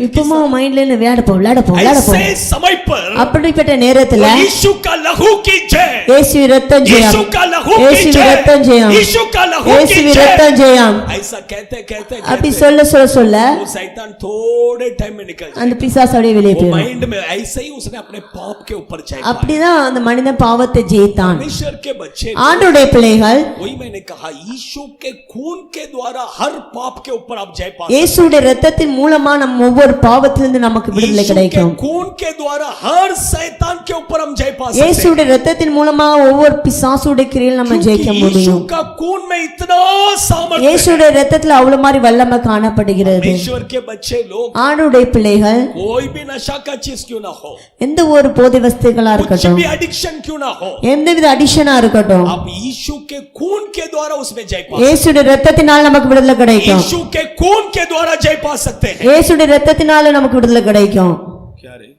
இப்பவும் மைண்ட்ல விளையாட போ ऐसे समय पर அப்படிப்பட்ட நேரத்துல यीशु का लहू की की जय, இயேசுவின் இரத்தம் ஜெயம், यीशु का लहू की இயேசுவின் இரத்தம் जय, ஜெயம், यीशु का लहू की இயேசுவின் जय। இரத்தம் ஜெயம். ऐसा कहते कहते அப்படி कहते சொல்ல சொல்ல சொல்ல वो शैतान थोड़े टाइम में निकल அந்த जाएगा। பிசாசு அப்படியே வெளியே वो போயிடும். माइंड में ऐसे ही उसने अपने पाप के ऊपर जय पाई। அப்படிதான் அந்த மனிதன் பாவத்தை ஜெயித்தான். परमेश्वर के बच्चे, ஆண்டவருடைய பிள்ளைகள் वही मैंने कहा, यीशु के खून के द्वारा हर पाप के ऊपर आप जय पा सकते இயேசுடைய இரத்தத்தின் மூலமா நம்ம ஒவ்வொரு பாவத்திலிருந்து நமக்கு हैं। விடுதலை यीशु के கிடைக்கும். खून के द्वारा हर शैतान के ऊपर हम जय पा सकते हैं। இயேசுடைய இரத்தத்தின் மூலமா ஒவ்வொரு பிசாசுடைய கிரியையில் நம்ம ஜெயிக்க क्योंकि यीशु முடியும். का खून में इतना सामर्थ्य है। இயேசுடைய இரத்தத்துல அவ்வளவு மாதிரி வல்லமை காணப்படுகிறது. परमेश्वर के बच्चे लोग, ஆண்டவருடைய பிள்ளைகள் कोई भी नशा का चीज क्यों ना हो, எந்த ஒரு போதை வஸ்துகளா कुछ இருக்கட்டும், भी एडिक्शन क्यों ना हो, எந்தவித அடிஷனா இருக்கட்டும், आप यीशु के खून के द्वारा उसमें जय पा सकते இயேசுடைய இரத்தத்தினால் நமக்கு விடுதலை हैं। கிடைக்கும். यीशु के खून के द्वारा जय पा सकते हैं। இயேசுடைய இரத்தத்தினால நமக்கு விடுதலை கிடைக்கும். क्या रे?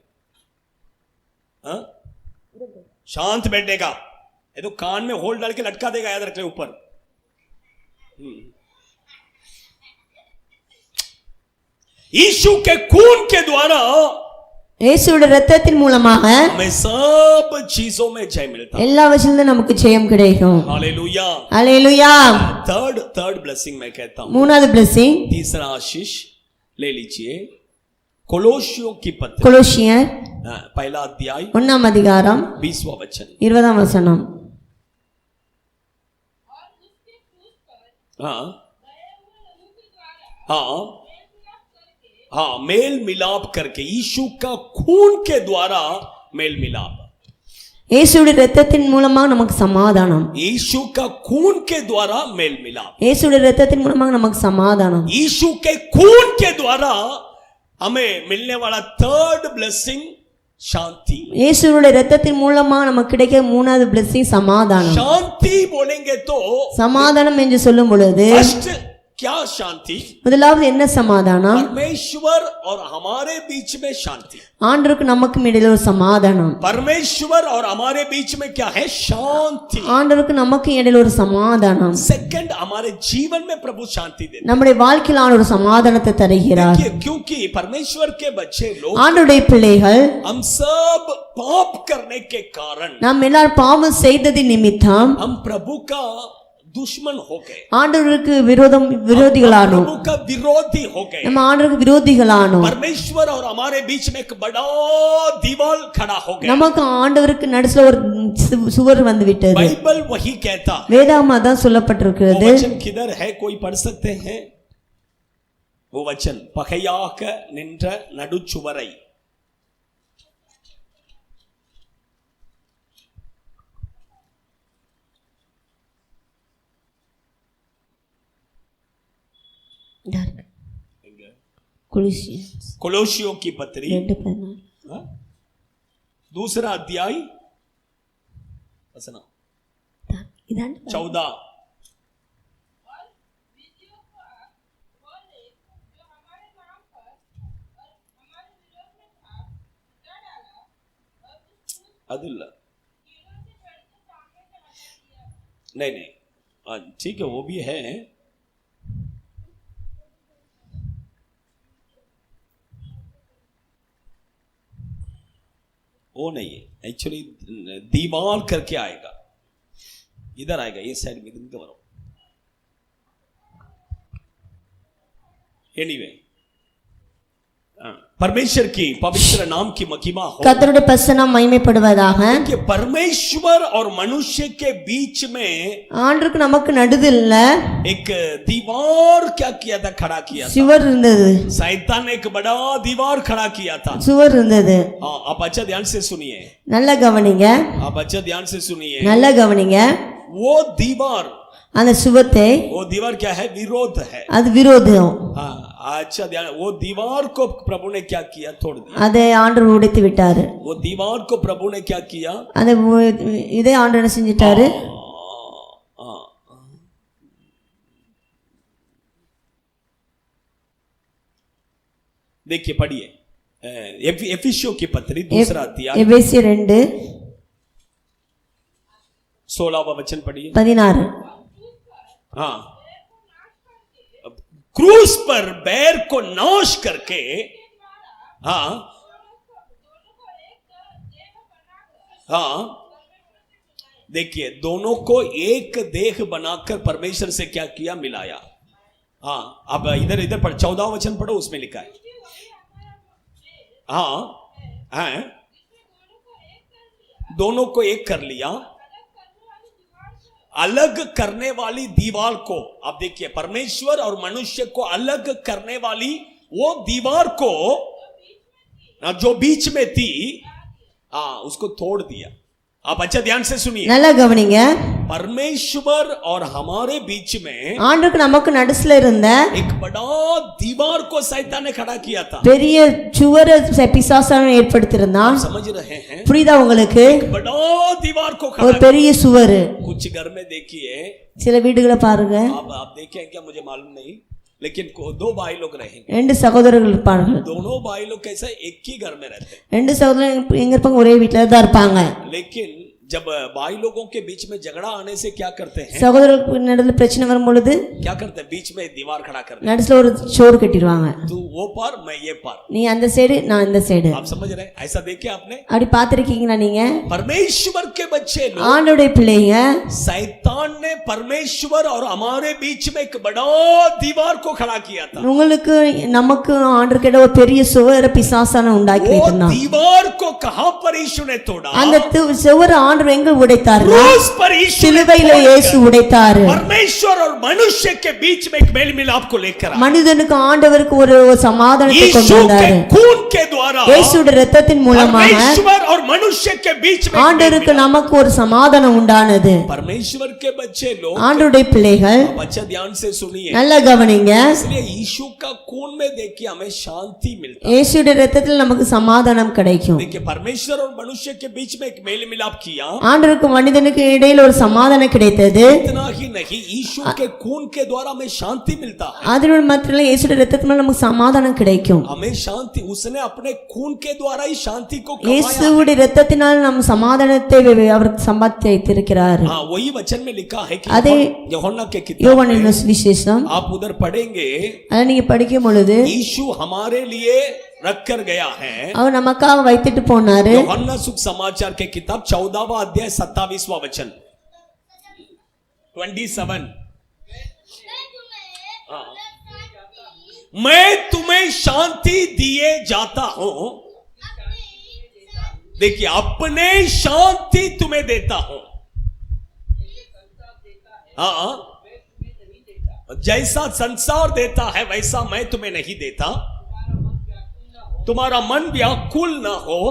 हाँ? शांत बैठेगा, ये तो कान में होल डाल के लटका देगा, याद रख ले ऊपर। यीशु के खून के द्वारा இயேசுடைய இரத்தத்தின் மூலமாக हमें सब चीजों में जय मिलता है। எல்லா விஷயத்திலும் நமக்கு ஜெயம் கிடைக்கும். हालेलुया। அல்லேலூயா. थर्ड ब्लेसिंग मैं कहता हूं, மூணாவது blessing, तीसरा आशीष ले लीजिए, कोलोसियों की पत्री, கொலோசியர் पहला अध्याय 1ஆம் அதிகாரம் 20वां वचन। 20ஆம் வசனம். हाँ हाँ हाँ, मेल मिलाप करके, यीशु का खून के द्वारा मेल मिलाप, இயேசுடைய இரத்தத்தின் மூலமாக நமக்கு சமாதானம். यीशु का खून के द्वारा मेल मिलाप, இயேசுடைய இரத்தத்தின் மூலமாக நமக்கு சமாதானம். यीशु के खून के द्वारा हमें मिलने वाला थर्ड ब्लेसिंग शांति। இயேசுடைய இரத்தத்தின் மூலமாக நமக்கு கிடைக்கிற மூணாவது blessing சமாதானம். शांति बोलेंगे तो சமாதானம் என்று சொல்லும் பொழுது फर्स्ट क्या शांति? முதலாவது என்ன சமாதானம்? परमेश्वर और हमारे बीच में शांति। ஆண்டவருக்கு நமக்கும் இடையில ஒரு சமாதானம். परमेश्वर और हमारे बीच में क्या है? शांति। ஆண்டவருக்கு நமக்கு இடையில ஒரு சமாதானம். सेकंड, हमारे जीवन में प्रभु शांति देते நம்முடைய வாழ்க்கையில் ஆண்டவர் ஒரு சமாதானத்தை தருகிறார். हैं। क्योंकि परमेश्वर के बच्चे लोग, ஆண்டவருடைய பிள்ளைகள் हम सब पाप करने के कारण நாம் எல்லாரும் பாவம் செய்ததின் நிமித்தம் हम प्रभु का दुश्मन हो गए, ஆண்டவருக்கு விரோதிகளானோம். प्रभु का विरोधी हो गए। நம்ம ஆண்டவருக்கு விரோதிகளானோம். परमेश्वर और हमारे बीच में एक बड़ा दीवार खड़ा हो गया। நமக்கு ஆண்டவருக்கு நடுவுல ஒரு சுவர் வந்து விட்டது. बाइबल वही कहता है। வேதாகமம் அதான் वो சொல்லப்பட்டிருக்கிறது. वचन किधर है, कोई पढ़ सकते हैं? वो वचन, பகையாக நின்ற நடுச்சுவரை, कोलोसियों की पत्री, 2:14. हाँ? दूसरा अध्याय वचन இதான் 14। अदिल्ला नहीं, हाँ ठीक है, वो भी है। वो नहीं है, एक्चुअली दीवार करके आएगा, इधर आएगा, ये साइड में इधर करो। एनीवे, परमेश्वर की पवित्र नाम की महिमा हो। கர்த்தருடைய பரிசுத்த நாமம் மகிமைப்படுவதாக. कि परमेश्वर और मनुष्य के बीच में ஆண்டவருக்கு நமக்கு நடுவுல एक दीवार क्या किया था, खड़ा किया था। சுவர் இருந்தது. शैतान ने एक बड़ा दीवार खड़ा किया था। சுவர் இருந்தது. हाँ, आप अच्छा ध्यान से सुनिए, நல்லா கவனிங்க, आप अच्छा ध्यान से सुनिए। நல்லா கவனிங்க. वो दीवार, அந்த சுவத்தை, वो दीवार क्या है? विरोध है। அது விரோதம். हाँ, अच्छा ध्यान, वो दीवार को प्रभु ने क्या किया? तोड़ दिया। அதை ஆண்டவர் உடைத்து விட்டாரு. वो दीवार को प्रभु ने क्या किया? அந்த இதே ஆண்டவர் என்ன செஞ்சிட்டாரு? देखिए, पढ़िए एफिसियों की पत्री दूसरा अध्याय எபேசியர் 16वां वचन पढ़िए। 2:16. हाँ, क्रूस पर बैर को नाश करके, हाँ हाँ देखिए दोनों को एक देह बनाकर परमेश्वर से क्या किया, मिलाया। हाँ अब इधर इधर पढ़, 14 वचन पढ़ो, उसमें लिखा है। हाँ हाँ, दोनों को एक कर लिया, अलग करने वाली दीवार को, अब देखिए परमेश्वर और मनुष्य को अलग करने वाली वो दीवार को जो बीच में थी, हाँ उसको तोड़ दिया। आप अच्छा ध्यान से सुनिए, நல்லா கவனிங்க. परमेश्वर और हमारे बीच में ஆண்டவருக்கு நமக்கு நடுசுல இருந்த एक बड़ा दीवार को शैतान ने खड़ा किया था। பெரிய சுவரை பிசாசான ஏற்படுத்தியிருந்தான். समझ रहे हैं? புரியுதா உங்களுக்கு? बड़ा दीवार को ஒரு खड़ा, பெரிய சுவர். कुछ घर में देखिए, சில வீடுகளை பாருங்க, आप देखें क्या मुझे मालूम नहीं, लेकिन दो भाई लोग रहेंगे, ரெண்டு சகோதரர்கள் இருப்பார்கள். दोनों भाई लोग कैसा एक ही घर में रहते हैं, ரெண்டு சகோதரர்கள் எங்க இருப்பாங்க, ஒரே வீட்டுல தான் இருப்பாங்க. लेकिन जब भाई लोगों के बीच में झगड़ा आने से क्या करते हैं, சகோதரர்களுக்கு நடுவுல பிரச்சனை வரும் பொழுது क्या करते हैं, बीच में दीवार खड़ा करते நடுசுல ஒரு சோறு கட்டிடுவாங்க. हैं, तू वो पार मैं ये पार। நீ அந்த சைடு நான் இந்த சைடு. आप समझ रहे हैं? ऐसा देखे आपने? அப்படி பாத்திருக்கீங்களா நீங்க? परमेश्वर के बच्चे लोग, ஆண்டவருடைய பிள்ளைங்க, शैतान ने परमेश्वर और हमारे बीच में एक बड़ा दीवार को खड़ा किया था। உங்களுக்கு நமக்கு ஆண்டவர்கிட்ட ஒரு பெரிய சுவரை பிசாசான உண்டாக்கி वो வைத்திருந்தான். दीवार को कहां पर यीशु ने तोड़ा, அந்த சுவரை ஆண்டவர் எங்க உடைத்தார்? क्रूस पर यीशु ने சிலுவையில இயேசு உடைத்தார். परमेश्वर और मनुष्य के बीच में एक मेल मिलाप को लेकर आया। மனிதனுக்கு ஆண்டவருக்கு ஒரு சமாதானத்தை கொண்டு यीशु के வந்தார். खून के द्वारा இயேசுடைய இரத்தத்தின் மூலமாக परमेश्वर और मनुष्य के बीच में ஆண்டவருக்கு நமக்கு ஒரு சமாதானம் உண்டானது. परमेश्वर के बच्चे लोग, ஆண்டவருடைய பிள்ளைகள் आप अच्छा ध्यान से सुनिए, நல்லா கவனிங்க. इसलिए यीशु का खून में देखिए हमें शांति मिलती है। இயேசுடைய இரத்தத்தில் நமக்கு சமாதானம் கிடைக்கும். देखिए परमेश्वर और मनुष्य के बीच में एक मेल मिलाप किया, ஆண்டவருக்கு மனிதனுக்கு இடையில ஒரு சமாதானம் கிடைத்தது. इतना ही नहीं, यीशु के खून के द्वारा हमें शांति मिलता है। அதோட மாத்திரம் இயேசுடைய இரத்தத்தினால நமக்கு சமாதானம் கிடைக்கும். हमें शांति, उसने अपने खून के द्वारा ही शांति को कमाया। இயேசுடைய இரத்தத்தினால் நம் சமாதானத்தை அவர் சம்பாதித்து வைத்திருக்கிறார். हाँ वही वचन में लिखा है कि அதே यूहन्ना के किताब யோவானின் में சுவிசேஷம் आप उधर पढ़ेंगे, அதை நீங்க படிக்கும் பொழுது यीशु हमारे लिए रख कर गया है। அவர் நமக்காக வைத்துட்டு போனாரு. यूहन्ना सुसमाचार के किताब 14वां अध्याय 27वां वचन 27, मैं तुम्हें शांति दिए जाता हूं, देखिए अपने शांति तुम्हें देता हूं। हाँ, जैसा संसार देता है वैसा मैं तुम्हें नहीं देता, तुम्हारा मन व्याकुल ना हो,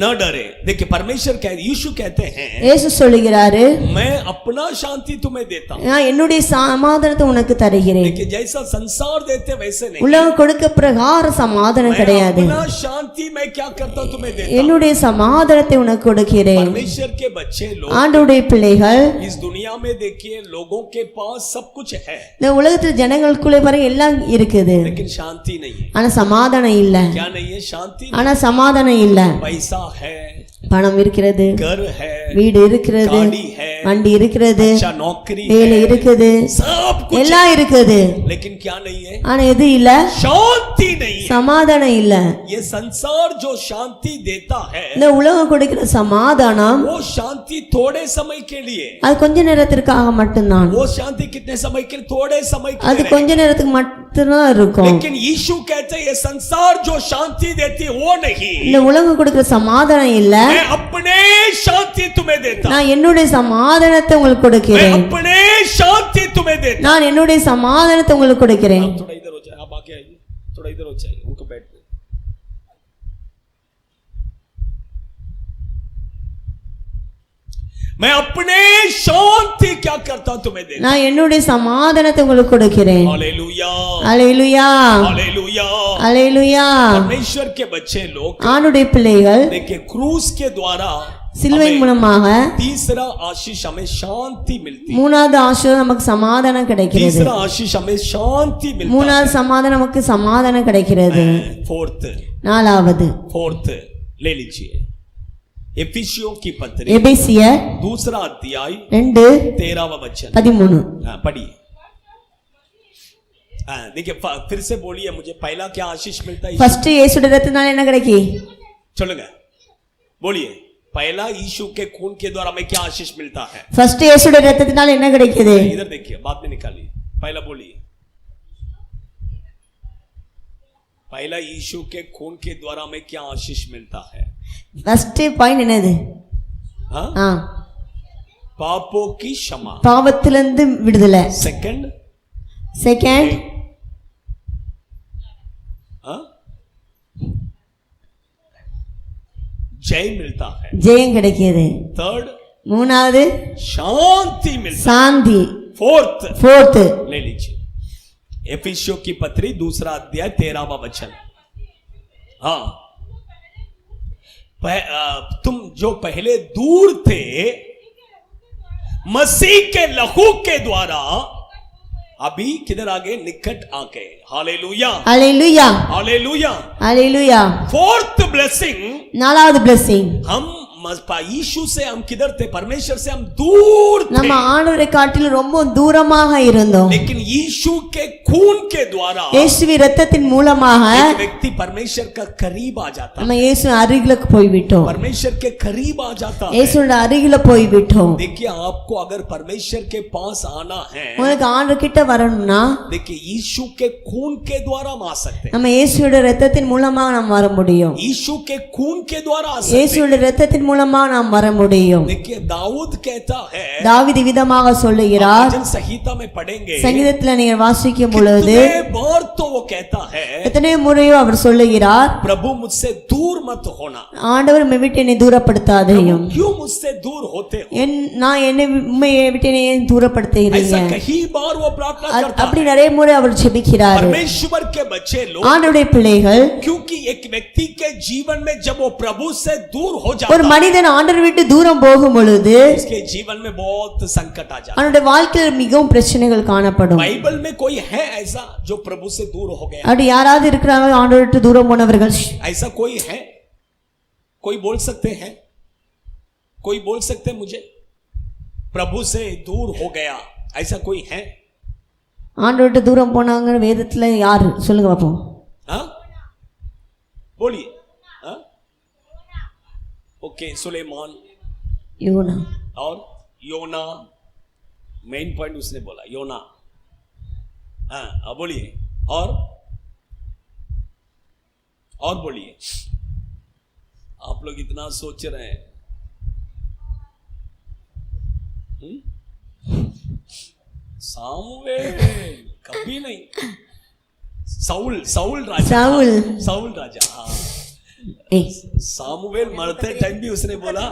न डरे। देखिए परमेश्वर यीशु कहते हैं, இயேசு சொல்லுகிறாரு, मैं अपना शांति तुम्हें देता हूं। நான் என்னுடைய சமாதானத்தை உனக்கு தருகிறேன். देखिए जैसा संसार देते वैसे नहीं, உலகம் கொடுக்க பிரகார சமாதானம் मैं கிடையாது. अपना शांति मैं क्या करता हूं तुम्हें देता हूं। என்னுடைய சமாதானத்தை உனக்கு கொடுக்கிறேன். परमेश्वर के बच्चे लोग, ஆண்டவருடைய பிள்ளைகள், इस दुनिया में देखिए लोगों के पास सब कुछ है, இந்த உலகத்தில் ஜனங்களுக்குள்ளே பாருங்க எல்லாம் இருக்குது, लेकिन शांति नहीं है। ஆனா சமாதானம் இல்ல. क्या नहीं है? शांति ஆனா சமாதானம் இல்ல. पैसा है, பணம் இருக்கிறது, घर है, வீடு இருக்கிறது, गाड़ी है, வண்டி இருக்கிறது, अच्छा नौकरी வேலை है, இருக்குது, सब कुछ, எல்லாம் இருக்குது. लेकिन क्या नहीं है? ஆனா எது இல்ல? शांति नहीं है। சமாதானம் இல்ல. ये संसार जो शांति देता है இந்த உலகம் கொடுக்கிற சமாதானம் वो शांति थोड़े समय के लिए, அது கொஞ்ச நேரத்திற்காக மட்டும்தான். वो शांति कितने समय के लिए? थोड़े समय के அது लिए। கொஞ்ச நேரத்துக்கு மட்டும்தான் இருக்கும். लेकिन यीशु कहते हैं ये संसार जो शांति देती है वो नहीं, இந்த உலகம் கொடுக்கிற சமாதானம் இல்ல, मैं अपने शांति तुम्हें देता, நான் என்னுடைய சமாதானத்தை உங்களுக்கு मैं கொடுக்கிறேன். अपने शांति तुम्हें देता। நான் என்னுடைய சமாதானத்தை உங்களுக்கு கொடுக்கிறேன். आप थोड़ा इधर हो जाए, आप आगे आइए, थोड़ा इधर हो जाए, उनको बैठ दो। मैं अपने शांति क्या करता हूं तुम्हें देता। நான் என்னுடைய சமாதானத்தை உங்களுக்கு கொடுக்கிறேன். हालेलुया, அல்லேலூயா, हालेलुया। அல்லேலூயா. परमेश्वर के बच्चे लोग ஆண்டுடைய பிள்ளைகள் देखिए क्रूस के द्वारा சிலுவையின் மூலமாக तीसरा आशीष हमें शांति मिलती है, மூணாவது ஆசீர்வாதம் நமக்கு சமாதானம் கிடைக்கிறது. तीसरा आशीष हमें शांति मिलती மூணாவது சமாதானம் நமக்கு சமாதானம் கிடைக்கிறது. है। फोर्थ நாலாவது ले लीजिए, एफिसियों की पत्री எபேசியர் दूसरा अध्याय 2:13 वचन। 13. पढ़िए। देखिए फिर से बोलिए, मुझे पहला क्या आशीष मिलता है? ஃபர்ஸ்ட் இயேசுடைய இரத்தத்தால என்ன கிடைக்கும்? சொல்லுங்க, बोलिए, पहला यीशु के खून के द्वारा हमें क्या आशीष मिलता है? ஃபர்ஸ்ட் இயேசுடைய இரத்தத்தினால என்ன கிடைக்குது? इधर देखिए, बाद में निकालिए, पहला बोलिए। पहला यीशु के खून के द्वारा हमें क्या आशीष मिलता है? ஃபர்ஸ்ட் பாயிண்ட் என்னது? हाँ? पापों की क्षमा। பாவத்திலிருந்து விடுதலை। सेकंड जय मिलता है। ஜெயம் கிடைக்குது। थर्ड மூணாவது शांति मिलता है। சாந்தி। फोर्थ ले लीजिए, एफिसियों की पत्री 2 अध्याय 13वां वचन। हाँ, तुम जो पहले दूर थे मसीह के लहू के द्वारा अभी किधर आ गए? निकट आ गए। Hallelujah, hallelujah, hallelujah, hallelujah. Fourth blessing, நாலாவது blessing, हम यीशु से हम किधर थे? परमेश्वर से हम दूर थे, நம்ம ஆண்டவரை காட்டிலும் ரொம்ப தூரமாக இருந்தோம்। लेकिन यीशु के खून के द्वारा இயேசுவின் இரத்தத்தின் மூலமாக एक व्यक्ति परमेश्वर का करीब आ जाता है। நம்ம இயேசு அருகிலுக்கு போய் விட்டோம்। परमेश्वर के करीब आ जाता है। இயேசுவோட அருகில போய் விட்டோம்। देखिए, आपको अगर परमेश्वर के पास आना है, உங்களுக்கு ஆண்டவர் கிட்ட வரணும்னா देखिए यीशु के खून के द्वारा हम आ सकते हैं। நம்ம இயேசுவோட இரத்தத்தின் மூலமாக நாம் வர முடியும்। यीशु के खून के द्वारा आ सकते हैं। இயேசுவோட இரத்தத்தின் மூலமாக நாம் வர முடியும்। देखिए, दाऊद कहता है, தாவீது விதமாக சொல்லுகிறார், भजन संहिता में पढ़ेंगे, சங்கீதத்துல நீங்க வாசிக்கும் பொழுது कितने बार तो वो कहता है, எத்தனை முறையோ அவர் சொல்லுகிறார், प्रभु मुझसे दूर मत होना। ஆண்டவர் உம்மை விட்டு என்னை தூரப்படுத்தாதேயும்। क्यों मुझसे दूर होते हो? நான் என்னை உம்மை விட்டு என்னை ஏன் தூரப்படுத்துகிறீங்க? ऐसा कई बार वो प्रार्थना करता அப்படி है। நிறைய முறை அவர் ஜெபிக்கிறார்। परमेश्वर के बच्चे लोग, ஆண்டவருடைய பிள்ளைகள், क्योंकि एक व्यक्ति के जीवन में जब वो प्रभु से दूर हो ஒரு जाता है, மனிதன் ஆண்டவரை விட்டு தூரம் போகும் பொழுது उसके जीवन में बहुत संकट आ जाता है। அவனுடைய வாழ்க்கையில் மிகவும் பிரச்சனைகள் காணப்படும்। बाइबल में कोई है ऐसा जो प्रभु से दूर हो गया? அப்படி யாராவது இருக்கிறாங்க ஆண்டவரை விட்டு தூரம் போனவர்கள்? ऐसा कोई है? कोई बोल सकते हैं? कोई बोल सकते हैं मुझे प्रभु से दूर हो गया? ऐसा कोई है? ஆண்டவரை விட்டு தூரம் போனாங்க வேதத்துல யாரு சொல்லுங்க பாப்போம்। हाँ, बोलिए। हाँ, ओके, सुलेमान யோனா, और योना, मेन पॉइंट उसने बोला योना। हाँ, अब बोलिए। और बोलिए। आप लोग इतना सोच रहे हैं। सामुएल कभी नहीं। साउल राजा। साउल राजा। हाँ, सामुएल मरते टाइम भी उसने बोला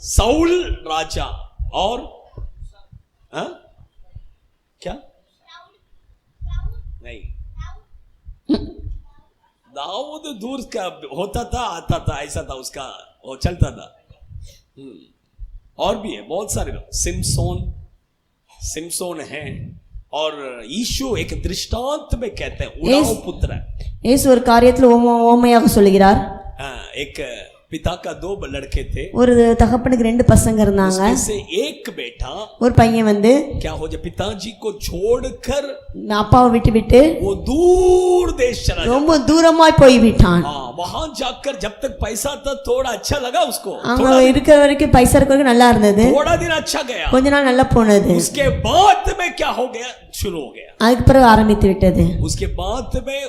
साउल राजा। और हाँ, क्या नहीं, दाऊद दूर का होता था, आता था, ऐसा था उसका, वो चलता था। और भी है बहुत सारे लोग। सिमसोन है। और यीशु एक दृष्टांत में कहते हैं उड़ाऊ पुत्र है। இயேசு ஒரு காரியத்துல ஓமையாக சொல்லுகிறார்। एक पिता का 2 लड़के थे, ஒரு தகப்பனுக்கு 2 பசங்க இருந்தாங்க। उसमें से एक बेटा ஒரு பையன் வந்து क्या हो जाए, पिताजी को छोड़कर அப்பாவை விட்டு वो दूर देश चला जाता। ரொம்ப தூரமாய் போய் விட்டான்। हाँ, वहां जाकर जब तक पैसा था थोड़ा अच्छा लगा उसको, அங்க இருக்கிற வரைக்கும் பைசா இருக்கிற வரைக்கும் நல்லா இருந்தது, थोड़ा दिन अच्छा गया, கொஞ்ச நாள் நல்லா போனது। उसके बाद में क्या हो गया, शुरू हो गया। அதுக்கு பிறகு ஆரம்பித்து விட்டது। उसके बाद में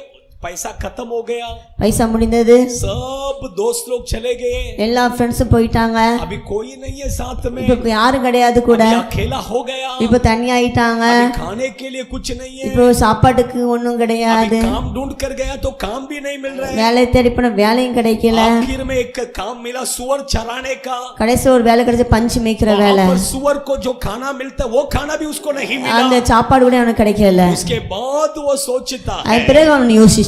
पैसा खत्म हो गया, பைசா முடிந்தது, सब दोस्त लोग चले गए, எல்லா ஃப்ரெண்ட்ஸும் போயிட்டாங்க, अभी कोई नहीं है साथ में, இப்ப யாரும் கிடையாது கூட, अभी अकेला हो गया, இப்ப தனியாயிட்டாங்க, अभी खाने के लिए कुछ नहीं है, இப்போ சாப்பாட்டுக்கு ஒண்ணும் கிடையாது, अभी काम ढूंढ कर गया तो काम भी नहीं मिल रहा है, வேலை தேடி போன வேலையும் கிடைக்கல, आखिर में एक काम मिला सुअर चराने का, கடைசி ஒரு வேலை கிடைச்ச பஞ்சு மேய்க்கிற வேலை, पर सुअर को जो खाना मिलता है वो खाना भी उसको नहीं அந்த मिला। சாப்பாடு கூட அவனுக்கு கிடைக்கல। उसके बाद वो सोचता அது है பிறகு அவன் யோசிச்சான்,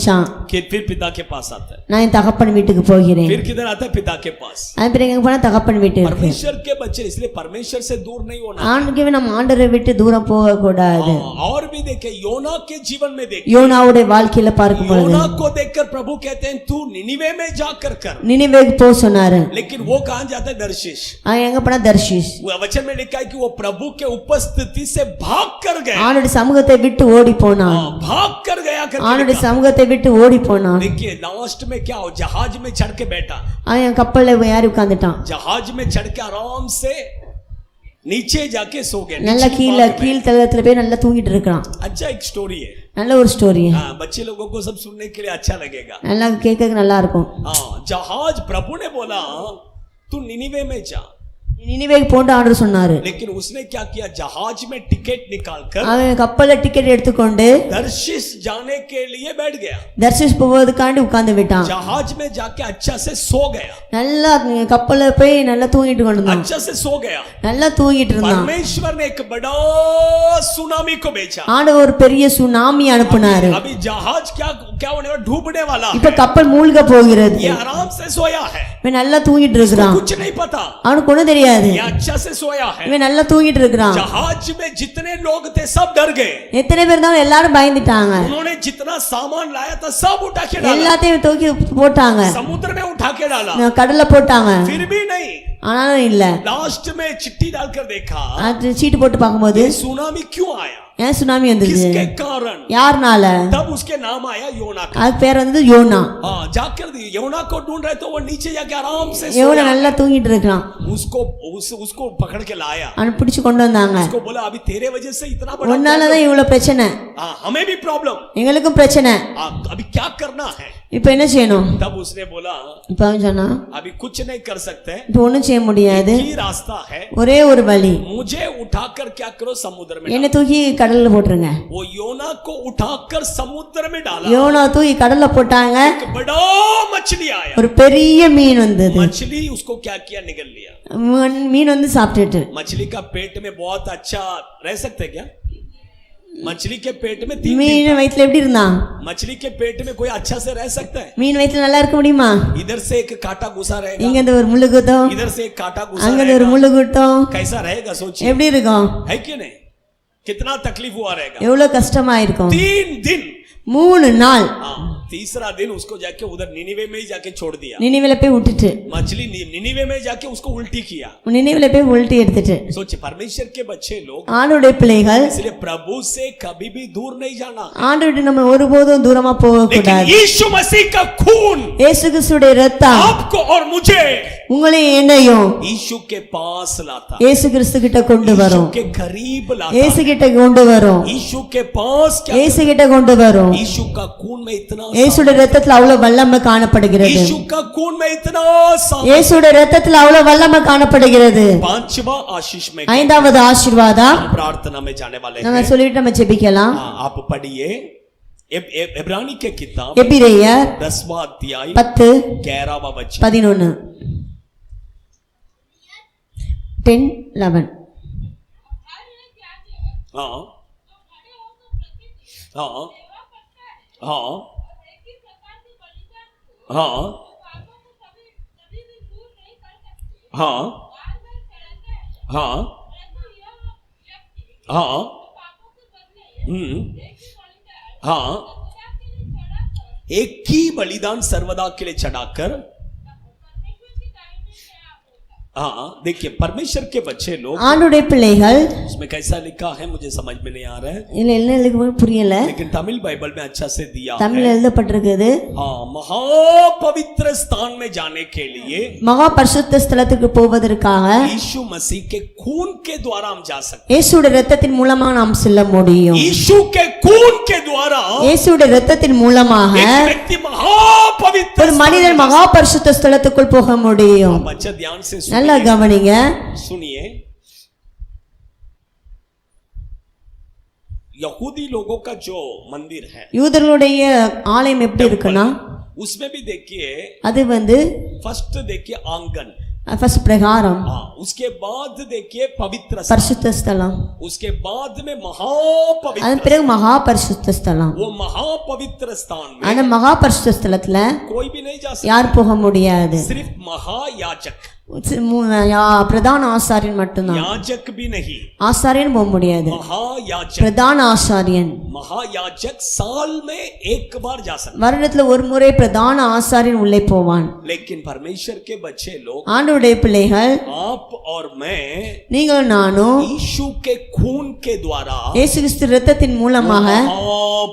कि फिर पिता के पास आता है, நான் என் தகப்பன் வீட்டுக்கு போகிறேன்। फिर किधर आता है, पिता के पास। அது பிறகு எங்க போனா தகப்பன் வீட்டுக்கு। परमेश्वर के बच्चे इसलिए परमेश्वर से दूर नहीं होना। ஆண்டவரே நம்ம ஆண்டவரை விட்டு தூரம் போக கூடாது। और भी देखे योना के जीवन में देखे, யோனாவுடைய வாழ்க்கையில பார்க்கும் பொழுது योना को देखकर प्रभु कहते हैं तू निनिवे में जाकर कर, நினிவேக்கு போ சொன்னாரு। लेकिन वो कहां जाता है, दर्शिश। அவன் எங்க போனா தர்ஷீஸ்। वो वचन में लिखा है कि वो प्रभु के उपस्थिति से भाग कर गया, ஆண்டவருடைய சமூகத்தை விட்டு ஓடி போனான்। भाग कर गया करके ஆண்டவருடைய लिखा। சமூகத்தை விட்டு ஓடி போனான். देखिए लास्ट में क्या हो, जहाज में चढ़ के बैठा, அவன் கப்பல்ல ஏறி உட்கார்ந்துட்டான். जहाज में चढ़ के आराम से नीचे जाके सो गया, நல்லா கீழ் தளத்துல போய் நல்லா தூங்கிட்டு இருக்கான். अच्छा एक स्टोरी है, நல்ல ஒரு ஸ்டோரி. हाँ बच्चे लोगों को सब सुनने के लिए अच्छा लगेगा. நல்லா கேட்க நல்லா இருக்கும். हाँ जहाज, प्रभु ने बोला तू निनिवे में जा, நினிவேக்கு போண்டு ஆண்டவர் சொன்னாரு. लेकिन उसने क्या किया, जहाज में टिकट निकाल कर அவன் கப்பல்ல டிக்கெட் எடுத்துக்கொண்டு दर्शिश जाने के लिए बैठ गया, தர்ஷிஸ் போவதுக்காண்டி உட்கார்ந்து விட்டான். जहाज में जाके अच्छा से सो गया, நல்லா கப்பல்ல போய் நல்லா தூங்கிட்டு கொண்டிருந்தான். अच्छा से सो गया. நல்லா தூங்கிட்டு இருந்தான். परमेश्वर ने एक बड़ा सुनामी को भेजा, ஆண்டவர் ஒரு பெரிய சுனாமி அனுப்புனாரு. अभी जहाज क्या होने वाला, डूबने वाला இப்ப है. கப்பல் மூழ்க போகிறது. ये आराम से सोया है, இவன் நல்லா தூங்கிட்டு இருக்கிறான். कुछ नहीं पता, அவனுக்கு ஒண்ணும் தெரியாது. ये अच्छा से सोया है. இவன் நல்லா தூங்கிட்டு இருக்கிறான். जहाज में जितने लोग थे सब डर गए, எத்தனை பேர் இருந்தாலும் எல்லாரும் பயந்துட்டாங்க. उन्होंने जितना सामान लाया था सब उठा के डाला, எல்லாத்தையும் தூக்கி போட்டாங்க, समुद्र में उठा के डाला, கடல்ல போட்டாங்க. फिर भी नहीं. ஆனாலும் இல்ல. लास्ट में चिट्ठी डालकर देखा, அது சீட்டு போட்டு பார்க்கும்போது ये सुनामी क्यों आया, ஏன் சுனாமி வந்தது, किसके कारण, யாருனால? तब उसके नाम आया योना का. அது பேர் வந்து யோனா. हाँ जाकर योना को ढूंढ रहे तो वो नीचे जाके आराम से யோனா सोया. நல்லா தூங்கிட்டு இருக்கான். उसको पकड़ के लाया, அவனை பிடிச்சு கொண்டு வந்தாங்க. उसको बोला अभी तेरे वजह से इतना बड़ा உன்னாலதான் இவ்வளவு பிரச்சனை, हाँ हमें भी प्रॉब्लम, எங்களுக்கும் பிரச்சனை, अभी क्या करना है. இப்ப என்ன செய்யணும்? तब उसने बोला இப்ப அவன் சொன்னா अभी कुछ नहीं कर सकते, இப்ப ஒண்ணும் செய்ய முடியாது, ही रास्ता है, ஒரே ஒரு வழி, मुझे उठाकर क्या करो समुद्र में என்ன தூக்கி கடல்ல போட்டுருங்க. वो योना को उठाकर समुद्र में डाला, யோனா தூக்கி கடல்ல போட்டாங்க. एक बड़ा मछली आया, ஒரு பெரிய மீன் வந்தது. मछली उसको क्या किया, निगल लिया. மீன் வந்து சாப்பிட்டுட்டு, मछली का पेट में बहुत अच्छा रह सकते क्या, मछली के पेट में 3 மீன் दिन வயித்துல எப்படி இருந்தான்? मछली के पेट में कोई अच्छा से रह सकता है, மீன் வயித்துல நல்லா இருக்க முடியுமா? इधर से एक कांटा घुसा रहेगा, இங்க இந்த ஒரு முள்ளு குத்தும், इधर से एक कांटा घुसा அங்க இந்த ஒரு रहेगा, முள்ளு குத்தும், कैसा रहेगा सोचिए, எப்படி இருக்கும்? है कि नहीं, कितना तकलीफ हुआ रहेगा. எவ்வளவு कष्टமா இருக்கும். 3 दिन, 3 நாள் हाँ तीसरा दिन उसको जाके उधर निनिवे में ही जाके छोड़ दिया, நினிவேல போய் விட்டுட்டு, मछली निनिवे में जाके उसको उल्टी किया. நினிவேல போய் உல்ட்டி எடுத்துட்டு. सोचिए परमेश्वर के बच्चे लोग, ஆண்டவருடைய பிள்ளைகள், इसलिए प्रभु से कभी भी दूर नहीं जाना, ஆண்டவர்கிட்ட நம்ம ஒருபோதும் தூரமா போக लेकिन கூடாது. यीशु मसीह का खून இயேசு கிறிஸ்துடைய இரத்தம் आपको और मुझे உங்களையும் என்னையும் यीशु के पास लाता, இயேசு கிறிஸ்து கிட்ட கொண்டு यीशु வரும். के करीब लाता, இயேசு கிட்ட கொண்டு வரும். यीशु के पास क्या, இயேசு கிட்ட கொண்டு வரும். यीशु का खून में इतना, இயேசுடைய இரத்தத்துல அவ்வளவு வல்லமை காணப்படுகிறது. यीशु का खून में इतना இயேசுடைய இரத்தத்துல அவ்வளவு வல்லமை காணப்படுகிறது. पांचवा आशीष में 5வது ஆசீர்வாதம் हम प्रार्थना में जाने वाले நம்ம हैं. சொல்லிட்டு நம்ம ஜெபிக்கலாம். हाँ, आप पढ़िए इब्रानी के किताब எபிரேயர் 10वां अध्याय 10 11वां वचन. 11 10 11 हाँ हाँ हाँ हाँ हाँ हाँ हाँ हाँ एक ही बलिदान सर्वदा के लिए चढ़ाकर, हाँ देखिए परमेश्वर के बच्चे लोग, ஆண்டவருடைய பிள்ளைகள், उसमें कैसा लिखा है मुझे समझ में नहीं आ रहा है, இல்ல என்ன எழுதுறது புரியல, लेकिन तमिल बाइबल में अच्छा से दिया தமிழ்ல है. எழுதப்பட்டிருக்குது. हाँ महापवित्र स्थान में जाने के लिए மகா பரிசுத்த ஸ்தலத்துக்கு போவதற்காக यीशु मसीह के खून के द्वारा हम जा सकते இயேசுடைய இரத்தத்தின் மூலமா நாம் செல்ல हैं. முடியும். यीशु के खून के द्वारा இயேசுடைய இரத்தத்தின் மூலமாக एक व्यक्ति महापवित्र ஒரு மனிதன் மகா பரிசுத்த ஸ்தலத்துக்குள் போக முடியும். आप अच्छा ध्यान से நல்லா கவனிங்க, सुनिए. यहूदी लोगों का जो मंदिर है யூதர்களுடைய ஆலயம் எப்படி இருக்குன்னா, उसमें भी देखिए அது வந்து फर्स्ट देखिए आंगन, ஃபர்ஸ்ட் பிரகாரம், हाँ उसके बाद देखिए पवित्र स्थान, பரிசுத்த ஸ்தலம், उसके बाद में महापवित्र, அதன் பிறகு மகா பரிசுத்த ஸ்தலம். वो महापवित्र स्थान में அந்த மகா பரிசுத்த ஸ்தலத்துல कोई भी नहीं जा सकता, யார் போக முடியாது. सिर्फ महायाजक, பிரதான ஆசாரியன் மட்டும்தான். याजक भी नहीं, ஆசாரியன் போக முடியாது. महायाजक, பிரதான ஆசாரியன் महायाजक साल में एक बार जा सकता, வருடத்துல ஒரு முறை பிரதான ஆசாரியன் உள்ளே போவான். लेकिन परमेश्वर के बच्चे लोग, ஆண்டவருடைய பிள்ளைகள், आप और मैं, நீங்கள் நானும் यीशु के खून के द्वारा இயேசு கிறிஸ்து இரத்தத்தின் மூலமாக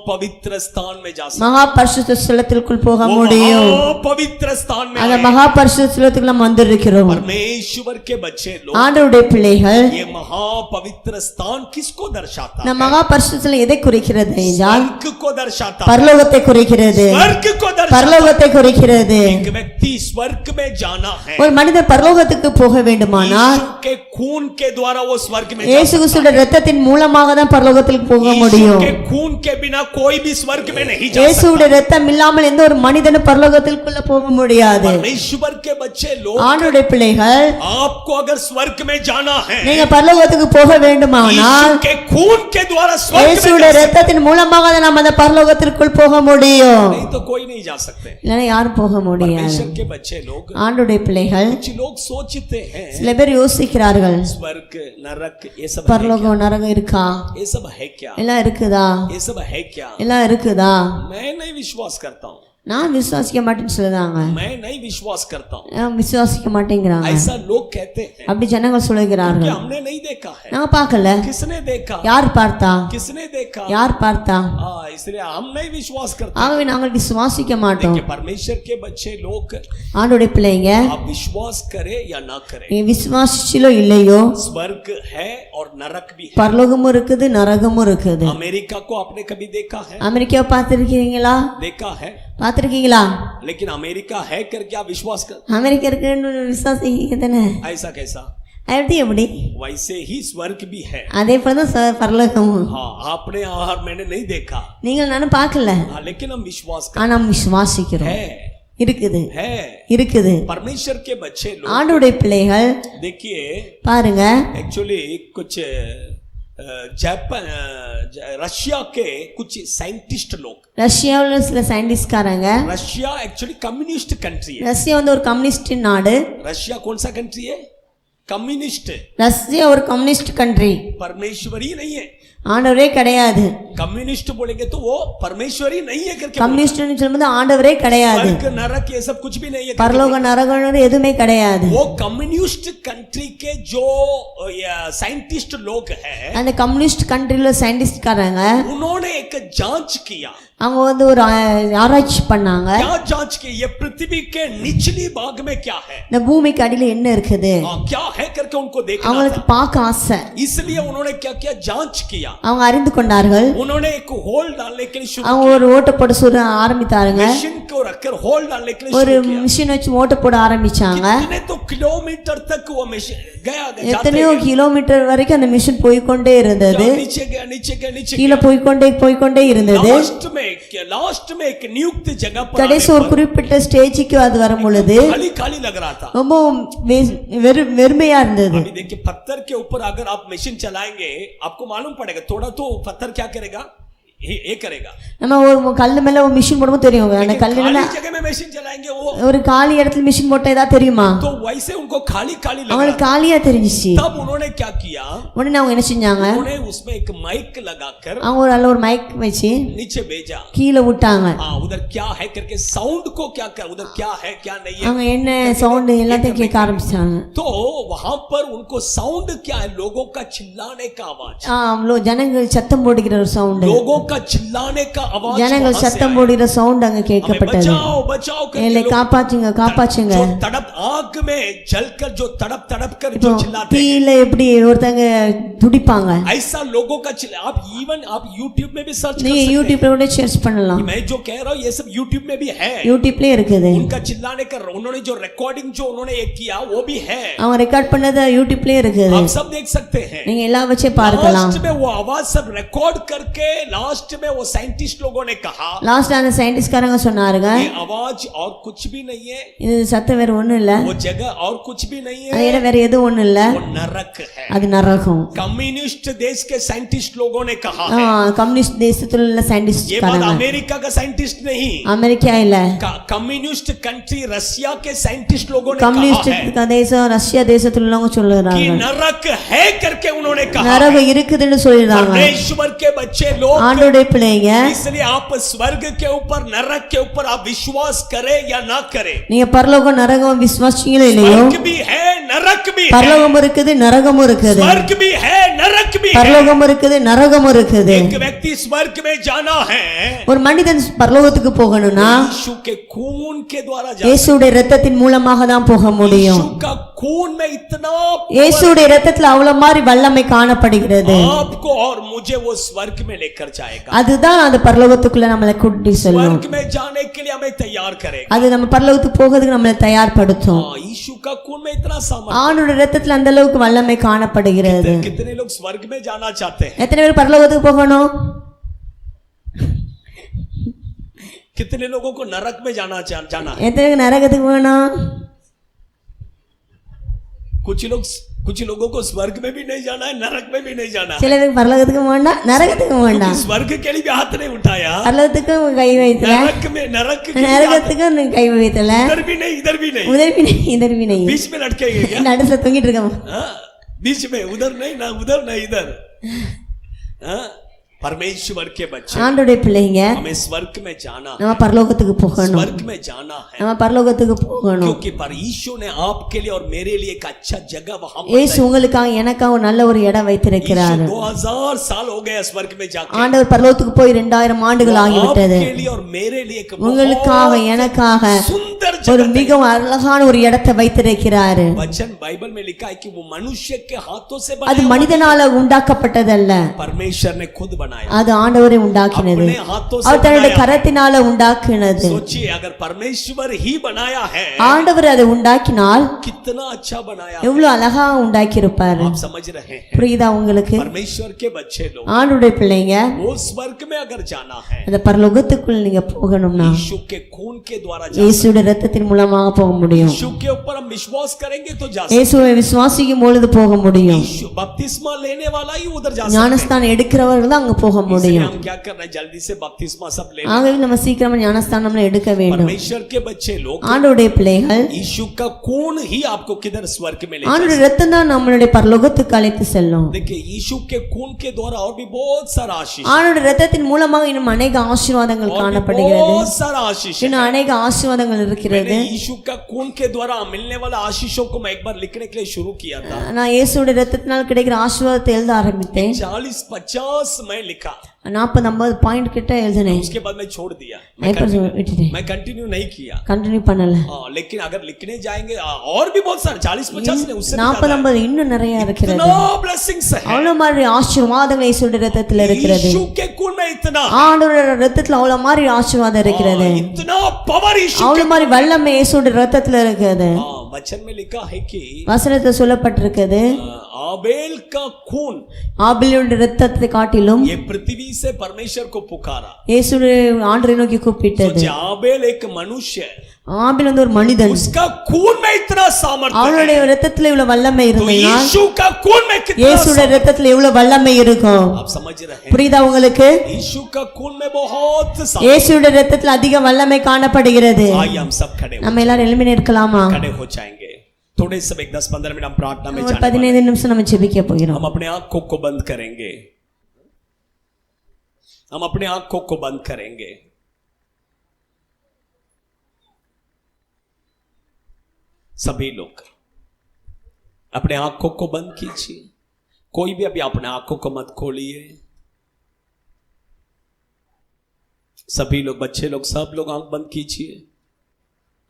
पवित्र स्थान में जा सकते, மகா பரிசுத்த ஸ்தலத்திற்குள் போக முடியும். पवित्र स्थान में அந்த மகா பரிசுத்த ஸ்தலத்துக்கு நாம் வந்திருக்கிறோம். परमेश्वर के बच्चे लोग, ஆண்டவருடைய பிள்ளைகள், ये महापवित्र स्थान किसको दर्शाता இந்த है? மகா பரிசுத்த ஸ்தலம் எதை குறிக்கிறது என்றால் स्वर्ग को दर्शाता है, பரலோகத்தை குறிக்கிறது. स्वर्ग को दर्शाता है। பரலோகத்தை குறிக்கிறது. एक व्यक्ति स्वर्ग में जाना है, ஒரு மனிதன் பரலோகத்துக்கு போக வேண்டுமானால் यीशु के खून के द्वारा वो स्वर्ग में जा இயேசு கிறிஸ்துவின் இரத்தத்தின் மூலமாக தான் பரலோகத்துக்கு போக यीशु முடியும். के खून के बिना कोई भी स्वर्ग में नहीं जा सकता। இயேசுவுடைய இரத்தம் இல்லாமல் எந்த ஒரு மனிதனும் பரலோகத்திற்குள்ள போக முடியாது. परमेश्वर के बच्चे लोग, ஆண்டவருடைய பிள்ளைகள், आपको अगर स्वर्ग में जाना है, நீங்க பரலோகத்துக்கு போக வேண்டுமானால் यीशु के खून के द्वारा स्वर्ग में இயேசுவுடைய जा सकते, இரத்தத்தின் மூலமாக தான் நாம் அந்த பரலோகத்திற்குள் போக முடியும். नहीं तो कोई नहीं जा सकते। இல்லைன்னா யாரும் போக முடியாது. परमेश्वर के बच्चे लोग, ஆண்டவருடைய பிள்ளைகள், कुछ लोग सोचते हैं சில பேர் யோசிக்கிறார்கள், स्वर्ग नरक ये सब है பரலோகம் நரகம் இருக்கா, क्या? ये सब है क्या? எல்லாம் இருக்குதா, ये सब है क्या? எல்லாம் இருக்குதா? मैं नहीं विश्वास करता हूँ, நான் விசுவாசிக்க மாட்டேன்னு சொல்லுதாங்க. मैं नहीं विश्वास करता हूँ, நான் விசுவாசிக்க மாட்டேங்கிறாங்க. ऐसा लोग कहते हैं அப்படி ஜனங்கள் कि சொல்லுகிறார்கள். हमने नहीं देखा है। நாங்க பார்க்கல. किसने देखा? யார் பார்த்தா? किसने देखा? யார் பார்த்தா? इसलिए हम नहीं विश्वास करते। ஆகவே நாங்கள் விசுவாசிக்க மாட்டோம். देखिए परमेश्वर के बच्चे लोग, ஆண்டவருடைய பிள்ளைங்க, आप विश्वास करे या ना करे, நீ விசுவாசிச்சிலோ இல்லையோ स्वर्ग है और नरक भी है। பரலோகமும் இருக்குது, நரகமும் இருக்குது. अमेरिका को आपने कभी देखा है? அமெரிக்காவை பார்த்திருக்கீங்களா? देखा है, பார்த்திருக்கீங்களா? लेकिन अमेरिका है करके आप विश्वास कर, அமெரிக்கா இருக்குன்னு விசுவாசிக்க தானே? ऐसा कैसा? எப்படி? वैसे ही स्वर्ग भी है। அதே போலதான் பரலோகமும். हाँ, आपने और मैंने नहीं देखा, நீங்கள் நானும் பார்க்கல, हाँ, लेकिन हम विश्वास कर, ஆனா நாம் விசுவாசிக்கிறோம். है இருக்குது, है இருக்குது. परमेश्वर के बच्चे लोग, ஆண்டவருடைய பிள்ளைகள் देखिए பாருங்க, एक्चुअली कुछ जापान रशिया के कुछ साइंटिस्ट लोग, ரஷ்யாவில் சில சயின்டிஸ்ட்காரங்க, रशिया एक्चुअली कम्युनिस्ट कंट्री है। ரஷ்யா வந்து ஒரு கம்யூனிஸ்ட் நாடு. रशिया कौन सा कंट्री है? कम्युनिस्ट। ரஷ்யா ஒரு கம்யூனிஸ்ட் கண்ட்ரி. परमेश्वरी नहीं है, ஆண்டவரே கிடையாது. कम्युनिस्ट बोलेंगे तो वो परमेश्वरी नहीं है करके, கம்யூனிஸ்ட்னு சொல்லும்போது ஆண்டவரே கிடையாது. स्वर्ग नरक ये सब कुछ भी नहीं है, பரலோக நரகம் எதுவுமே கிடையாது. वो कम्युनिस्ट कंट्री के जो साइंटिस्ट लोग हैं, அந்த கம்யூனிஸ்ட் கண்ட்ரில சயின்டிஸ்ட்காரங்க उन्होंने एक जांच किया। அவங்க வந்து ஒரு ஆராய்ச்சி பண்ணாங்க. क्या जांच की? ये पृथ्वी के निचली भाग में क्या है, இந்த பூமிக்கு அடியில என்ன இருக்குது क्या है करके उनको देखना அவங்களுக்கு था। பார்க்க ஆசை. इसलिए उन्होंने क्या किया? जांच किया। அவங்க அறிந்து கொண்டார்கள். उन्होंने एक होल डालने के लिए शुरू அவங்க ஒரு ஓட்ட போட சொல்ல ஆரம்பித்தாருங்க. मशीन को रखकर होल डालने के लिए ஒரு शुरू किया। மிஷின் வச்சு ஓட்ட போட ஆரம்பிச்சாங்க. कितने तो किलोमीटर तक वो मशीन गया, எத்தனையோ கிலோமீட்டர் வரைக்கும் அந்த மிஷின் போய்க்கொண்டே இருந்தது. नीचे गया, नीचे गया, नीचे கீழே போய்க்கொண்டே இருந்தது. लास्ट में एक नियुक्त जगह पर கடைசி ஒரு குறிப்பிட்ட ஸ்டேஜுக்கு அது வரும் பொழுது खाली खाली लग रहा था। ரொம்ப வெறுமையா இருந்தது. अभी देखिए पत्थर के ऊपर अगर आप मशीन चलाएंगे, आपको मालूम पड़ेगा थोड़ा तो पत्थर क्या करेगा, ये करेगा। நம்ம ஒரு கல்லு மேல ஒரு மிஷின் போடும்போது தெரியும், அந்த கல்லுல खाली जगह में मशीन चलाएंगे वो, ஒரு காலி இடத்துல மிஷின் போட்டா ஏதாவது தெரியுமா? तो वैसे उनको खाली खाली लग அவங்களுக்கு रहा காலியா தெரிஞ்சிச்சு. था। तब उन्होंने क्या किया? உடனே அவங்க என்ன செஞ்சாங்க, उन्होंने उसमें एक माइक लगाकर அவங்க ஒரு நல்ல ஒரு மைக் வச்சு नीचे भेजा। கீழே விட்டாங்க. हाँ, उधर क्या है करके साउंड को क्या कर, उधर क्या है क्या नहीं है, அவங்க என்ன சவுண்ட் எல்லாத்தையும் கேட்க ஆரம்பிச்சாங்க. तो वहां पर उनको साउंड क्या है? लोगों का चिल्लाने का आवाज, ஜனங்கள் சத்தம் போடுகிற ஒரு சவுண்ட், लोगों का चिल्लाने का आवाज, ஜனங்கள் சத்தம் போடுகிற சவுண்ட் அங்க கேட்கப்பட்டது. बचाओ बचाओ करके என்னை लोग காப்பாச்சுங்க காப்பாச்சுங்க. जो तड़प आग में जलकर जो तड़प तड़प कर जो चिल्लाते हैं, தீயில எப்படி ஒருத்தங்க துடிப்பாங்க. ऐसा लोगों का चिल्ला। आप इवन आप YouTube में भी सर्च कर நீங்க सकते யூடியூப்ல கூட சர்ச் பண்ணலாம். हैं। मैं जो कह रहा हूँ ये सब YouTube में भी है। யூடியூப்லயே இருக்குது. उनका चिल्लाने का उन्होंने जो रिकॉर्डिंग जो उन्होंने एक किया वो भी है, அவங்க ரெக்கார்ட் பண்ணத யூடியூப்லயே இருக்குது. आप सब देख सकते हैं। நீங்க எல்லாம் வச்சே பார்க்கலாம். लास्ट में वो आवाज सब रिकॉर्ड करके लास्ट लास्ट में वो साइंटिस्ट लोगों ने कहा லாஸ்ட் அந்த சயின்டிஸ்ட்காரங்க சொன்னாருங்க, ये आवाज और कुछ भी नहीं है, இது சத்தம் வேற ஒண்ணும் இல்ல, वो जगह और कुछ भी नहीं அது है, இடம் வேற எதுவும் ஒண்ணும் இல்ல, वो नरक है। அது நரகம். कम्युनिस्ट देश के साइंटिस्ट लोगों ने कहा है, கம்யூனிஸ்ட் தேசத்துல உள்ள ये बात சயின்டிஸ்ட்காரங்க, अमेरिका का साइंटिस्ट नहीं, அமெரிக்கா இல்ல, कम्युनिस्ट कंट्री रशिया के साइंटिस्ट लोगों ने कहा கம்யூனிஸ்ட் है தேசம் ரஷ்யா தேசத்துல உள்ளவங்க कि சொல்லுறாங்க, नरक है करके उन्होंने कहा है। நரகம் இருக்குதுன்னு சொல்லிடுறாங்க. परमेश्वर के बच्चे लोग, ஆண்டவருடைய பிள்ளைங்க, इसलिए आप स्वर्ग के ऊपर नरक के ऊपर आप विश्वास करें या ना करें, நீங்க பரலோகம் நரகம் விசுவாசிங்களோ இல்லையோ, स्वर्ग भी है नरक भी है, பரலோகம் இருக்குது நரகமும் இருக்குது, स्वर्ग भी है नरक भी है। பரலோகம் இருக்குது நரகமும் இருக்குது. एक व्यक्ति स्वर्ग में जाना है, ஒரு மனிதன் பரலோகத்துக்கு போகணும்னா यीशु के खून के द्वारा जाना। இயேசுடைய இரத்தத்தின் மூலமாக தான் போக முடியும். यीशु का खून में इतना இயேசுடைய இரத்தத்துல அவ்வளவு மாதிரி வல்லமை காணப்படுகிறது. आपको और मुझे वो स्वर्ग में लेकर जाएगा, அதுதான் அந்த பரலோகத்துக்குள்ள நம்மளை கூட்டி செல்லும். स्वर्ग में जाने के लिए हमें तैयार करेगा। அது நம்ம பரலோகத்துக்கு போகிறதுக்கு நம்மளை தயார்படுத்தும். यीशु का खून में इतना सामर्थ्य, ஆண்டவருடைய இரத்தத்துல அந்த அளவுக்கு வல்லமை காணப்படுகிறது. कितने लोग स्वर्ग में जाना चाहते हैं, எத்தனை பேர் பரலோகத்துக்கு போகணும்? कितने लोगों को नरक में जाना है? எத்தனை பேருக்கு நரகத்துக்கு போகணும்? कुछ लोगों को स्वर्ग में भी नहीं जाना है, नरक में भी नहीं जाना है। சில பேருக்கு பரலோகத்துக்கு வேண்டாம், நரகத்துக்கு வேண்டாம். स्वर्ग के लिए भी हाथ नहीं उठाया, பரலோகத்துக்கு கை வைத்தல, नरक के लिए நரகத்துக்கு கை வைத்தல, इधर भी नहीं इधर भी नहीं, உதவி नहीं इधर भी नहीं, बीच में लटकेंगे क्या? நடுவுல தொங்கிட்டு இருக்கோம். बीच में उधर नहीं ना उधर ना इधर। परमेश्वर के बच्चे, ஆண்டவருடைய பிள்ளைங்க, हमें स्वर्ग में जाना, நம்ம பரலோகத்துக்கு போகணும், स्वर्ग में जाना है, நம்ம பரலோகத்துக்கு போகணும். क्योंकि परमेश्वर ने आपके लिए और मेरे लिए एक अच्छा जगह वहां पर இயேசு உங்களுக்காக எனக்காக ஒரு நல்ல ஒரு இடம் வைத்திருக்கிறார். 2000 साल हो गए स्वर्ग में जाके, ஆண்டவர் பரலோகத்துக்கு போய் 2000 ஆண்டுகள் ஆகிவிட்டது. आपके लिए और मेरे लिए एक உங்களுக்காக எனக்காக सुंदर ஒரு जगह, மிகவும் அழகான ஒரு இடத்தை வைத்திருக்கிறார். वचन बाइबल में लिखा है कि वो मनुष्य के हाथों से அது बना, மனிதனால உண்டாக்கப்பட்டதல்ல, परमेश्वर ने खुद बनाया, அது ஆண்டவரே உண்டாக்கினது, अपने हाथों से அவர் தன்னுடைய बनाया। கரத்தினால உண்டாக்கினது. सोचिए अगर परमेश्वर ही बनाया है, ஆண்டவர் அதை உண்டாக்கினால் कितना अच्छा बनाया, எவ்வளவு அழகா உண்டாக்கி இருப்பாரு. आप समझ रहे हैं? புரியுதா உங்களுக்கு? परमेश्वर के बच्चे लोग, ஆண்டவருடைய பிள்ளைங்க, वो स्वर्ग में अगर जाना है, அந்த பரலோகத்துக்குள் நீங்க போகணும்னா यीशु के खून के द्वारा जाना, இயேசுடைய இரத்தத்தின் மூலமாக போக முடியும். यीशु के ऊपर हम विश्वास करेंगे तो जा सकते இயேசுவை விசுவாசிக்கும் பொழுது போக முடியும். हैं। बपतिस्मा लेने वाला ही उधर जा सकते हैं। ஞானஸ்தானம் எடுக்கிறவர்கள் தான் அங்க போக इसलिए முடியும். हम क्या करना है, जल्दी से बपतिस्मा सब ले, ஆகவே நம்ம சீக்கிரமா ஞானஸ்தானம் எடுக்க வேண்டும். परमेश्वर के बच्चे लोग, ஆண்டவருடைய பிள்ளைகள், यीशु का खून ही आपको किधर स्वर्ग में ले ஆண்டவருடைய இரத்தம் தான் நம்மளுடைய பரலோகத்துக்கு அழைத்து செல்லும். देखिए यीशु के खून के द्वारा और भी बहुत सारा आशीष, ஆண்டவருடைய இரத்தத்தின் மூலமாக இன்னும் अनेक ஆசீர்வாதங்கள் और भी காணப்படுகிறது. बहुत सारा आशीष है। இன்னும் अनेक ஆசீர்வாதங்கள் இருக்கிறது. मैंने यीशु का खून के द्वारा मिलने वाला आशीषों को मैं एक बार लिखने के लिए शुरू किया था, நான் இயேசுடைய இரத்தத்தினால் கிடைக்கிற ஆசீர்வாதத்தை எழுத ஆரம்பித்தேன். 40-50 मैं लिखा, 40-50 பாயிண்ட் கிட்ட எழுதினேன். उसके बाद मैं छोड़ दिया, விட்டுட்டேன், मैं कंटिन्यू नहीं किया। கண்டினியூ பண்ணல. लेकिन अगर लिखने जाएंगे और भी बहुत सारे 40-50 नहीं, उससे भी 40-50 இன்னும் நிறைய இருக்கிறது. इतना ब्लेसिंग्स है, அவ்வளவு மாதிரி ஆசீர்வாதங்கள் இயேசுடைய இரத்தத்தில் இருக்கிறது. यीशु के खून में इतना, ஆண்டவருடைய இரத்தத்தில் அவ்வளவு மாதிரி ஆசீர்வாதம் இருக்கிறது. इतना पावर यीशु के, அவ்வளவு மாதிரி வல்லமை இயேசுடைய இரத்தத்தில் இருக்கிறது. वचन में लिखा है कि வசனத்தில் சொல்லப்பட்டிருக்கிறது, आबेल का खून, ஆபேலுடைய இரத்தத்தை காட்டிலும் ये पृथ्वी से परमेश्वर को पुकारा। இயேசுடைய ஆண்டவரை நோக்கி கூப்பிட்டது. सोचिए आबेल एक मनुष्य, ஆபேல் ஒரு மனிதன், उसका खून में इतना सामर्थ्य है, அவனுடைய இரத்தத்தில் இவ்வளவு வல்லமை तो இருந்ததுனால் यीशु का खून में कितना இயேசுடைய இரத்தத்தில் எவ்வளவு வல்லமை இருக்கும். आप समझ रहे हैं? புரியுதா உங்களுக்கு? यीशु का खून में बहुत सामर्थ्य। இயேசுடைய இரத்தத்தில் அதிக வல்லமை காணப்படுகிறது. आइए हम सब खड़े நம்ம எல்லாரும் எழும்பி நிற்கலாமா? खड़े हो जाएंगे। थोड़े समय 10-15 मिनट हम प्रार्थना में ஒரு जाने वाले 15 நிமிஷம் நம்ம ஜெபிக்க हैं। போகிறோம். हम अपने आंखों को बंद करेंगे, हम अपने आंखों को बंद करेंगे। सभी लोग अपने आंखों को बंद कीजिए, कोई भी अभी अपने आंखों को मत खोलिए। सभी लोग, बच्चे लोग, सब लोग आंख बंद कीजिए,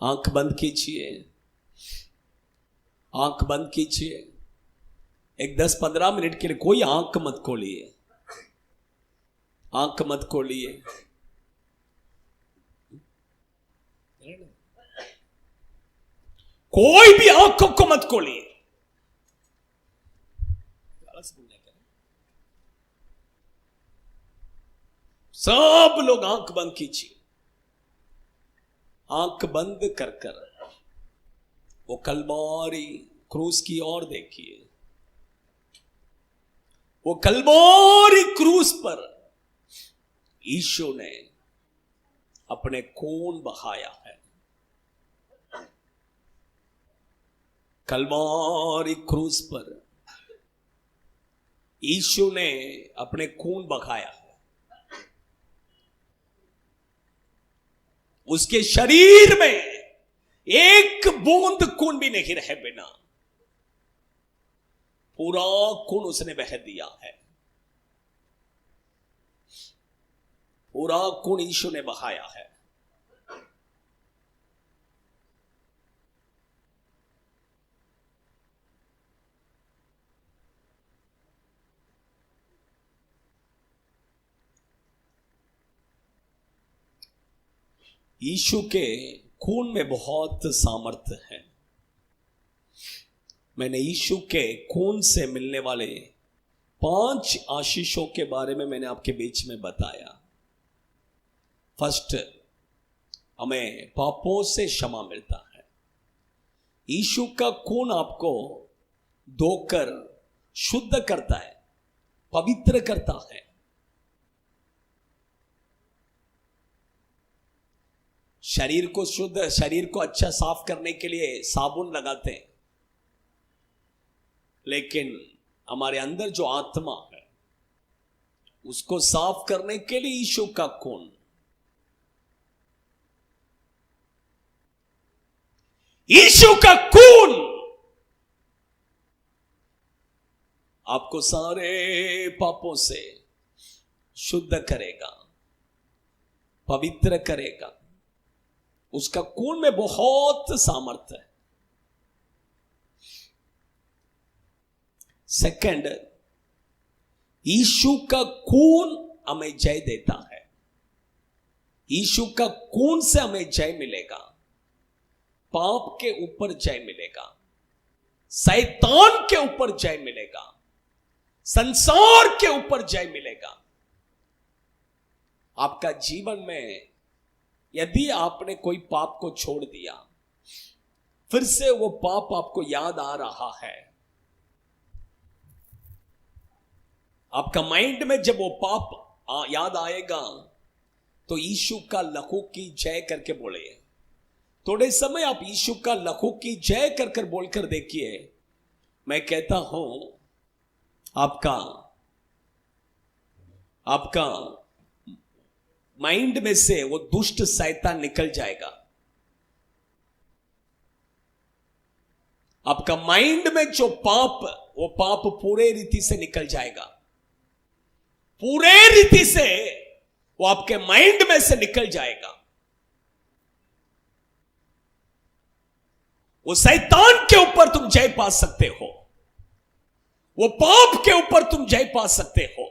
आंख बंद कीजिए, आंख बंद कीजिए। एक 10-15 मिनट के लिए कोई आंख मत खोलिए, आंख मत खोलिए। कोई भी आंखों को मत खोलिए। सब लोग आंख बंद कीजिए, आंख बंद कर कर वो कलवारी क्रूस की ओर देखिए। वो कलवारी क्रूस पर यीशु ने अपने खून बहाया है। कलवारी क्रूस पर यीशु ने अपने खून बहाया है। उसके शरीर में एक बूंद खून भी नहीं रहे बिना पूरा खून उसने बह दिया है। पूरा खून यीशु ने बहाया है। यीशु के खून में बहुत सामर्थ्य है। मैंने यीशु के खून से मिलने वाले 5 आशीषों के बारे में मैंने आपके बीच में बताया। फर्स्ट, हमें पापों से क्षमा मिलता है। यीशु का खून आपको धोकर शुद्ध करता है, पवित्र करता है। शरीर को शुद्ध, शरीर को अच्छा साफ करने के लिए साबुन लगाते हैं, लेकिन हमारे अंदर जो आत्मा है उसको साफ करने के लिए यीशु का खून, यीशु का खून आपको सारे पापों से शुद्ध करेगा, पवित्र करेगा। उसका खून में बहुत सामर्थ्य है। सेकंड, यीशु का खून हमें जय देता है। यीशु का खून से हमें जय मिलेगा, पाप के ऊपर जय मिलेगा, शैतान के ऊपर जय मिलेगा, संसार के ऊपर जय मिलेगा। आपका जीवन में यदि आपने कोई पाप को छोड़ दिया, फिर से वो पाप आपको याद आ रहा है, आपका माइंड में जब वो पाप याद आएगा तो यीशु का लहू की जय करके बोले। थोड़े समय आप यीशु का लहू की जय कर कर बोलकर देखिए। मैं कहता हूं आपका माइंड में से वो दुष्ट शैतान निकल जाएगा। आपका माइंड में जो पाप, वो पाप पूरे रीति से निकल जाएगा। पूरे रीति से वो आपके माइंड में से निकल जाएगा। वो शैतान के ऊपर तुम जय पा सकते हो, वो पाप के ऊपर तुम जय पा सकते हो।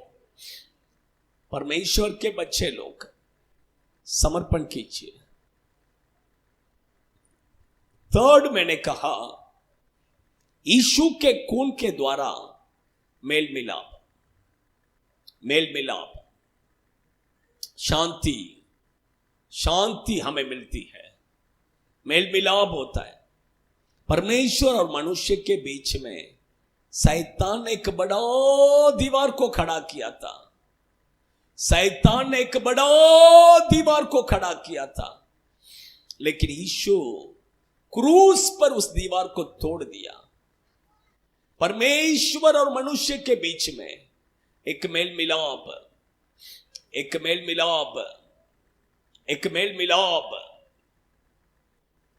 परमेश्वर के बच्चे लोग समर्पण कीजिए। थर्ड, मैंने कहा यीशु के खून के द्वारा मेल मिलाप, मेल मिलाप, शांति, शांति हमें मिलती है। मेल मिलाप होता है परमेश्वर और मनुष्य के बीच में। शैतान ने एक बड़ा दीवार को खड़ा किया था। शैतान ने एक बड़ा दीवार को खड़ा किया था, लेकिन यीशु क्रूस पर उस दीवार को तोड़ दिया। परमेश्वर और मनुष्य के बीच में एक मेल मिलाप, एक मेल मिलाप, एक मेल मिलाप।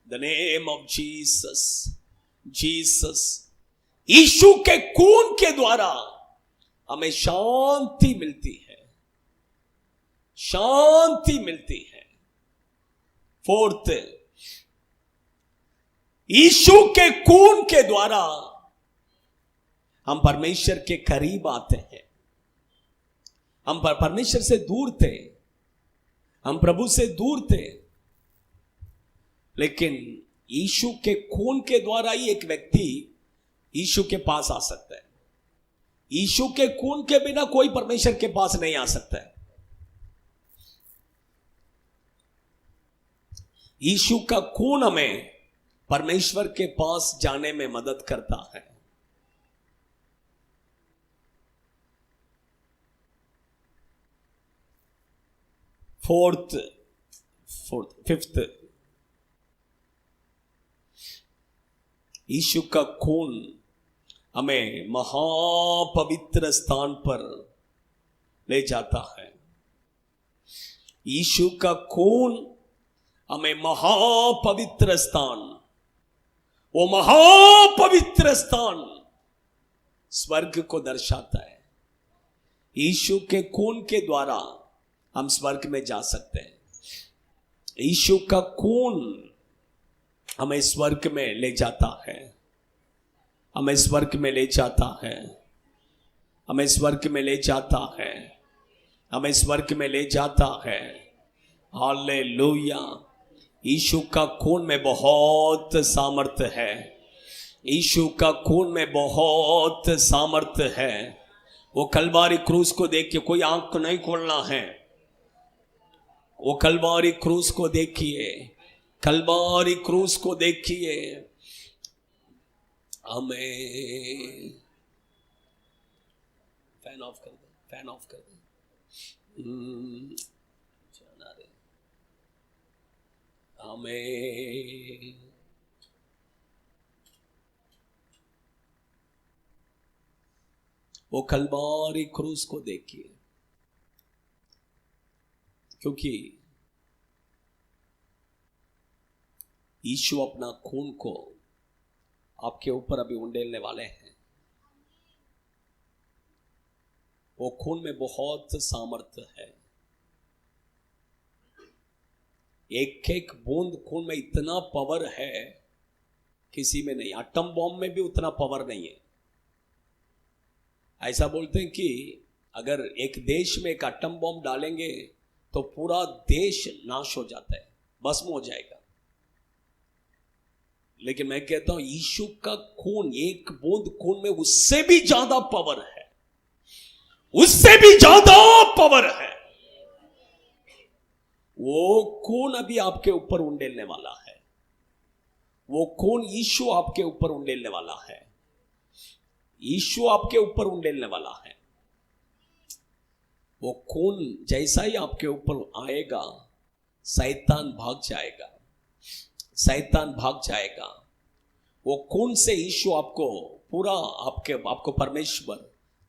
The name of Jesus, Jesus, यीशु के खून के द्वारा हमें शांति मिलती है, शांति मिलती है। फोर्थ, यीशु के खून के द्वारा हम परमेश्वर के करीब आते हैं। हम परमेश्वर से दूर थे, हम प्रभु से दूर थे, लेकिन यीशु के खून के द्वारा ही एक व्यक्ति यीशु के पास आ सकता है। यीशु के खून के बिना कोई परमेश्वर के पास नहीं आ सकता है। यीशु का खून हमें परमेश्वर के पास जाने में मदद करता है। फिफ्थ, यीशु का खून हमें महापवित्र स्थान पर ले जाता है। यीशु का खून हमें महापवित्र स्थान, वो महापवित्र स्थान स्वर्ग को दर्शाता है। यीशु के खून के द्वारा हम स्वर्ग में जा सकते हैं। यीशु का खून हमें स्वर्ग में ले जाता है, हमें स्वर्ग में ले जाता है, हमें स्वर्ग में ले जाता है, हमें स्वर्ग में ले जाता है। हालेलुया। यीशु का खून में बहुत सामर्थ्य है, यीशु का खून में बहुत सामर्थ्य है। वो कलवारी क्रूस को देख के कोई आंख नहीं खोलना है, वो कलवारी क्रूस को देखिए, कलवारी क्रूस को देखिए। हमें फैन ऑफ कर दे, फैन ऑफ कर दे। हमें वो कलवारी क्रूस को देखिए, क्योंकि यीशु अपना खून को आपके ऊपर अभी उंडेलने वाले हैं। वो खून में बहुत सामर्थ्य है। एक एक बूंद खून में इतना पावर है, किसी में नहीं। एटम बॉम्ब में भी उतना पावर नहीं है। ऐसा बोलते हैं कि अगर एक देश में एक एटम बॉम्ब डालेंगे तो पूरा देश नाश हो जाता है, भस्म हो जाएगा। लेकिन मैं कहता हूं यीशु का खून, एक बूंद खून में उससे भी ज्यादा पावर है, उससे भी ज्यादा पावर है। वो खून अभी आपके ऊपर उंडेलने वाला है, वो खून यीशु आपके ऊपर उंडेलने वाला है, यीशु आपके ऊपर उंडेलने वाला है। वो खून जैसा ही आपके ऊपर आएगा, शैतान भाग जाएगा, शैतान भाग जाएगा। वो खून से यीशु आपको पूरा आपको परमेश्वर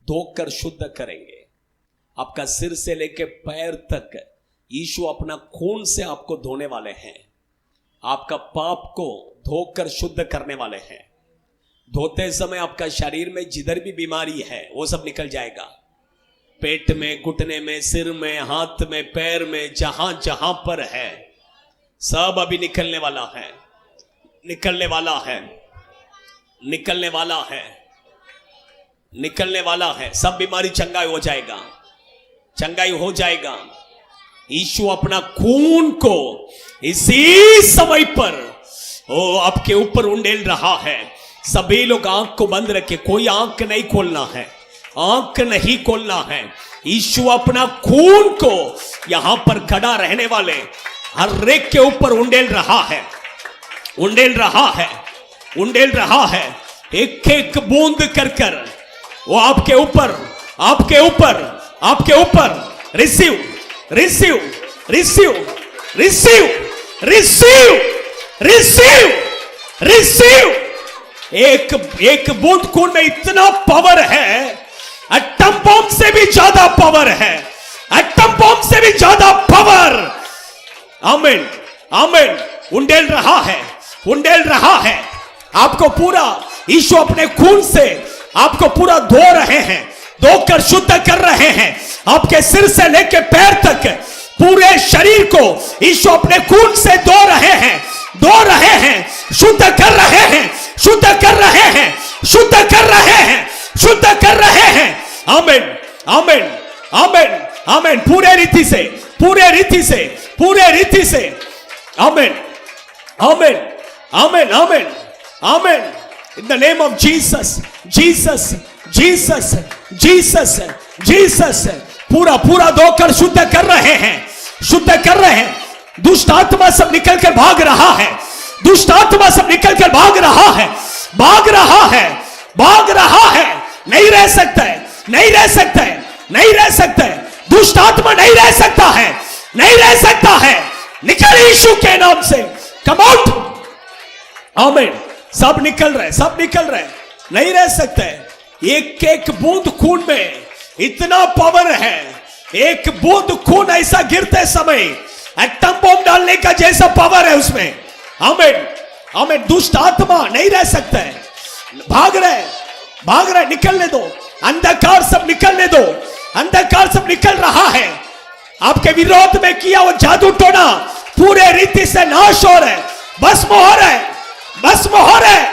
धोकर शुद्ध करेंगे। आपका सिर से लेकर पैर तक यीशु अपना खून से आपको धोने वाले हैं, आपका पाप को धोकर शुद्ध करने वाले हैं। धोते समय आपका शरीर में जिधर भी बीमारी है वो सब निकल जाएगा। पेट में, घुटने में, सिर में, हाथ में, पैर में, जहां जहां पर है सब अभी निकलने वाला है, निकलने वाला है, निकलने वाला है, निकलने वाला है। सब बीमारी चंगाई हो जाएगा, चंगाई हो जाएगा। यीशु अपना खून को इसी समय पर वो आपके ऊपर उंडेल रहा है। सभी लोग आंख को बंद रखे, कोई आंख नहीं खोलना है, आंख नहीं खोलना है। यीशु अपना खून को यहां पर खड़ा रहने वाले हर एक के ऊपर उंडेल रहा है, उंडेल रहा है, उंडेल रहा है। एक एक बूंद कर कर वो आपके ऊपर, आपके ऊपर, आपके ऊपर receive, receive, receive, receive, receive, receive, receive. एक एक बूंद खून में इतना पावर है, एटम बॉम्ब से भी ज्यादा पावर है, एटम बॉम्ब से भी ज्यादा पावर। आमीन, आमीन। उंडेल रहा है, उंडेल रहा है। आपको पूरा यीशु अपने खून से आपको पूरा धो रहे हैं, धोकर शुद्ध कर रहे हैं। आपके सिर से लेकर पैर तक पूरे शरीर को यीशु अपने खून से धो रहे हैं, धो रहे हैं, शुद्ध कर रहे हैं, शुद्ध कर रहे हैं, शुद्ध कर रहे हैं, शुद्ध कर रहे हैं। आमीन, आमीन, आमीन, आमीन। पूरे रीति से, पूरे रीति से, पूरे रीति से। आमीन, आमीन, आमीन, आमीन, आमीन। In the name of Jesus, Jesus, Jesus, Jesus, Jesus. पूरा पूरा धोकर शुद्ध कर रहे हैं, शुद्ध कर रहे हैं। दुष्ट आत्मा सब निकल कर भाग रहा है, दुष्ट आत्मा सब निकल कर भाग रहा है, भाग रहा है, भाग रहा है। नहीं रह सकता है, नहीं रह सकता है, नहीं रह सकता है। दुष्ट आत्मा नहीं रह सकता है, नहीं रह सकता है। निकल यीशु के नाम से, कम आउट। आमीन। सब निकल रहे, सब निकल रहे, नहीं रह सकते। एक एक बूंद खून में इतना पावर है, एक बूंद खून ऐसा गिरते समय एटम बम डालने का जैसा पावर है उसमें। आमीन, आमीन। दुष्ट आत्मा नहीं रह सकता है, भाग रहे, भाग रहे। निकलने दो, अंधकार सब निकलने दो, अंधकार सब निकल रहा है। आपके विरोध में किया वो जादू टोना पूरे रीति से नाश हो रहा है, भस्म हो रहा है, भस्म हो रहा है।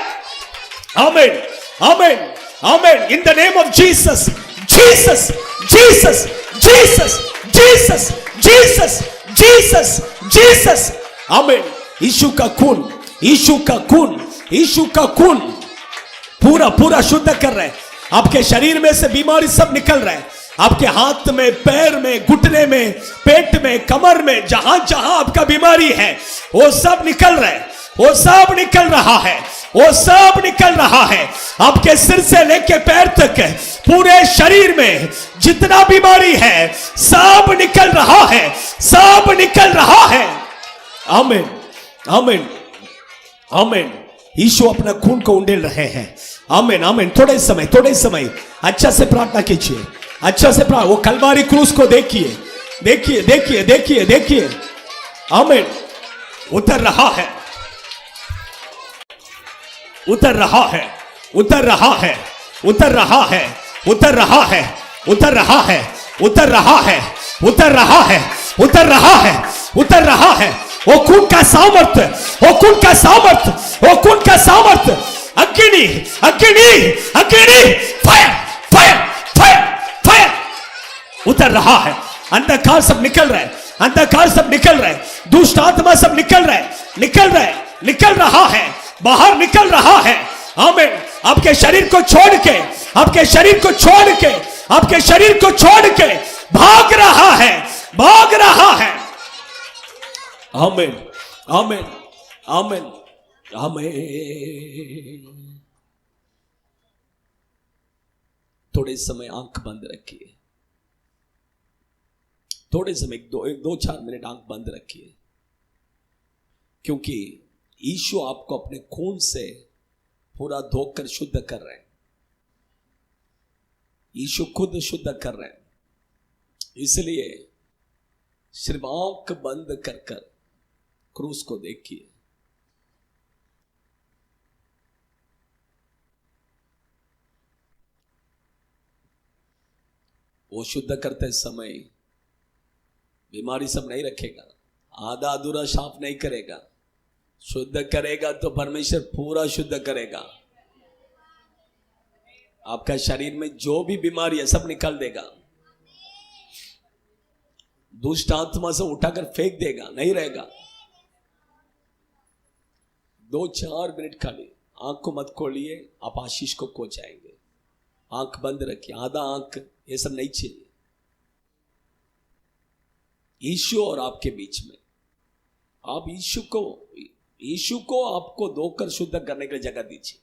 आमीन, आमीन, आमीन। In the name of Jesus, Jesus, Jesus, Jesus, Jesus, Jesus, Jesus, Jesus. आमीन। यीशु का खून, यीशु का खून, यीशु का खून पूरा पूरा शुद्ध कर रहे हैं। आपके शरीर में से बीमारी सब निकल रहा है, आपके हाथ में, पैर में, घुटने में, पेट में, कमर में, जहां जहां आपका बीमारी है वो सब निकल रहा है, वो सब निकल रहा है, वो सब निकल रहा है। आपके सिर से लेके पैर तक पूरे शरीर में जितना बीमारी है सब निकल रहा है, सब निकल रहा है। आमीन, आमीन, आमीन। यीशु अपना खून को उंडेल रहे हैं। आमीन, आमीन। थोड़े समय अच्छा से प्रार्थना कीजिए, अच्छा से प्रार्थना। वो कलवारी क्रूस को देखिए, देखिए, देखिए, देखिए, देखिए। आमीन। उतर रहा है, उतर रहा है, उतर रहा है, उतर रहा है, उतर रहा है, उतर रहा है, उतर रहा है, उतर रहा है, उतर रहा है, उतर रहा है। वो खून का सामर्थ्य, वो खून का सामर्थ्य, वो खून का सामर्थ्य। अग्नि, अग्नि, अग्नि, फायर, फायर, फायर, फायर। उतर रहा है। अंधकार सब निकल रहा है, अंधकार सब निकल रहा है, दुष्ट आत्मा सब निकल रहा है, निकल रहा है, निकल रहा है, बाहर निकल रहा है। आमीन। आपके शरीर को छोड़ के, आपके शरीर को छोड़ के, आपके शरीर को छोड़ के भाग रहा है, भाग रहा है। आमीन, आमीन, आमीन, आमीन। थोड़े समय आंख बंद रखिए, थोड़े समय, एक दो 4 मिनट आंख बंद रखिए, क्योंकि यीशु आपको अपने खून से पूरा धोकर शुद्ध कर रहे हैं। यीशु खुद शुद्ध कर रहे हैं, इसलिए सिर्फ आंख बंद कर कर क्रूस को देखिए। वो शुद्ध करते समय बीमारी सब नहीं रखेगा, आधा अधूरा साफ नहीं करेगा, शुद्ध करेगा तो परमेश्वर पूरा शुद्ध करेगा। आपका शरीर में जो भी बीमारी है सब निकाल देगा, दुष्ट आत्मा से उठाकर फेंक देगा, नहीं रहेगा। 2-4 मिनट खाली आंख को मत खोलिए, आप आशीष को खो जाएंगे। आंख बंद रखिए, आधा आंख, ये सब नहीं चाहिए। यीशु और आपके बीच में आप यीशु को आपको धोकर शुद्ध करने के लिए जगह दीजिए।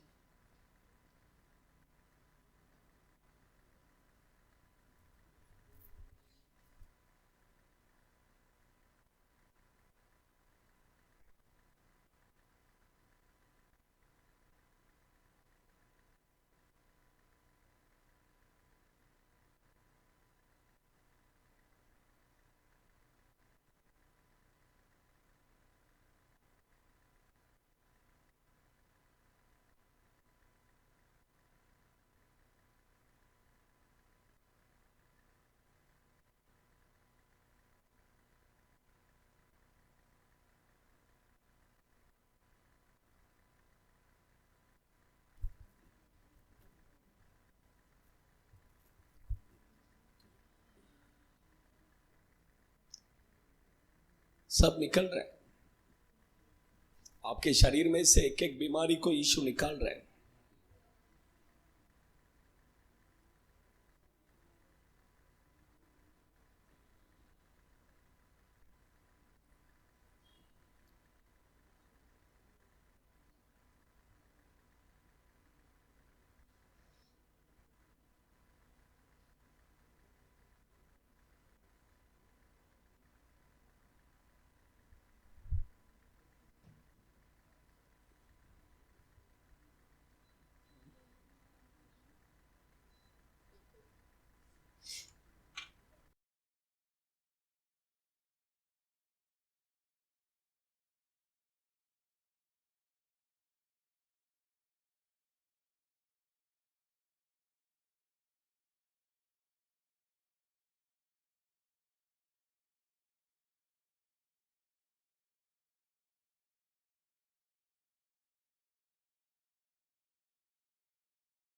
सब निकल रहा है, आपके शरीर में से एक एक बीमारी को यीशु निकाल रहे हैं।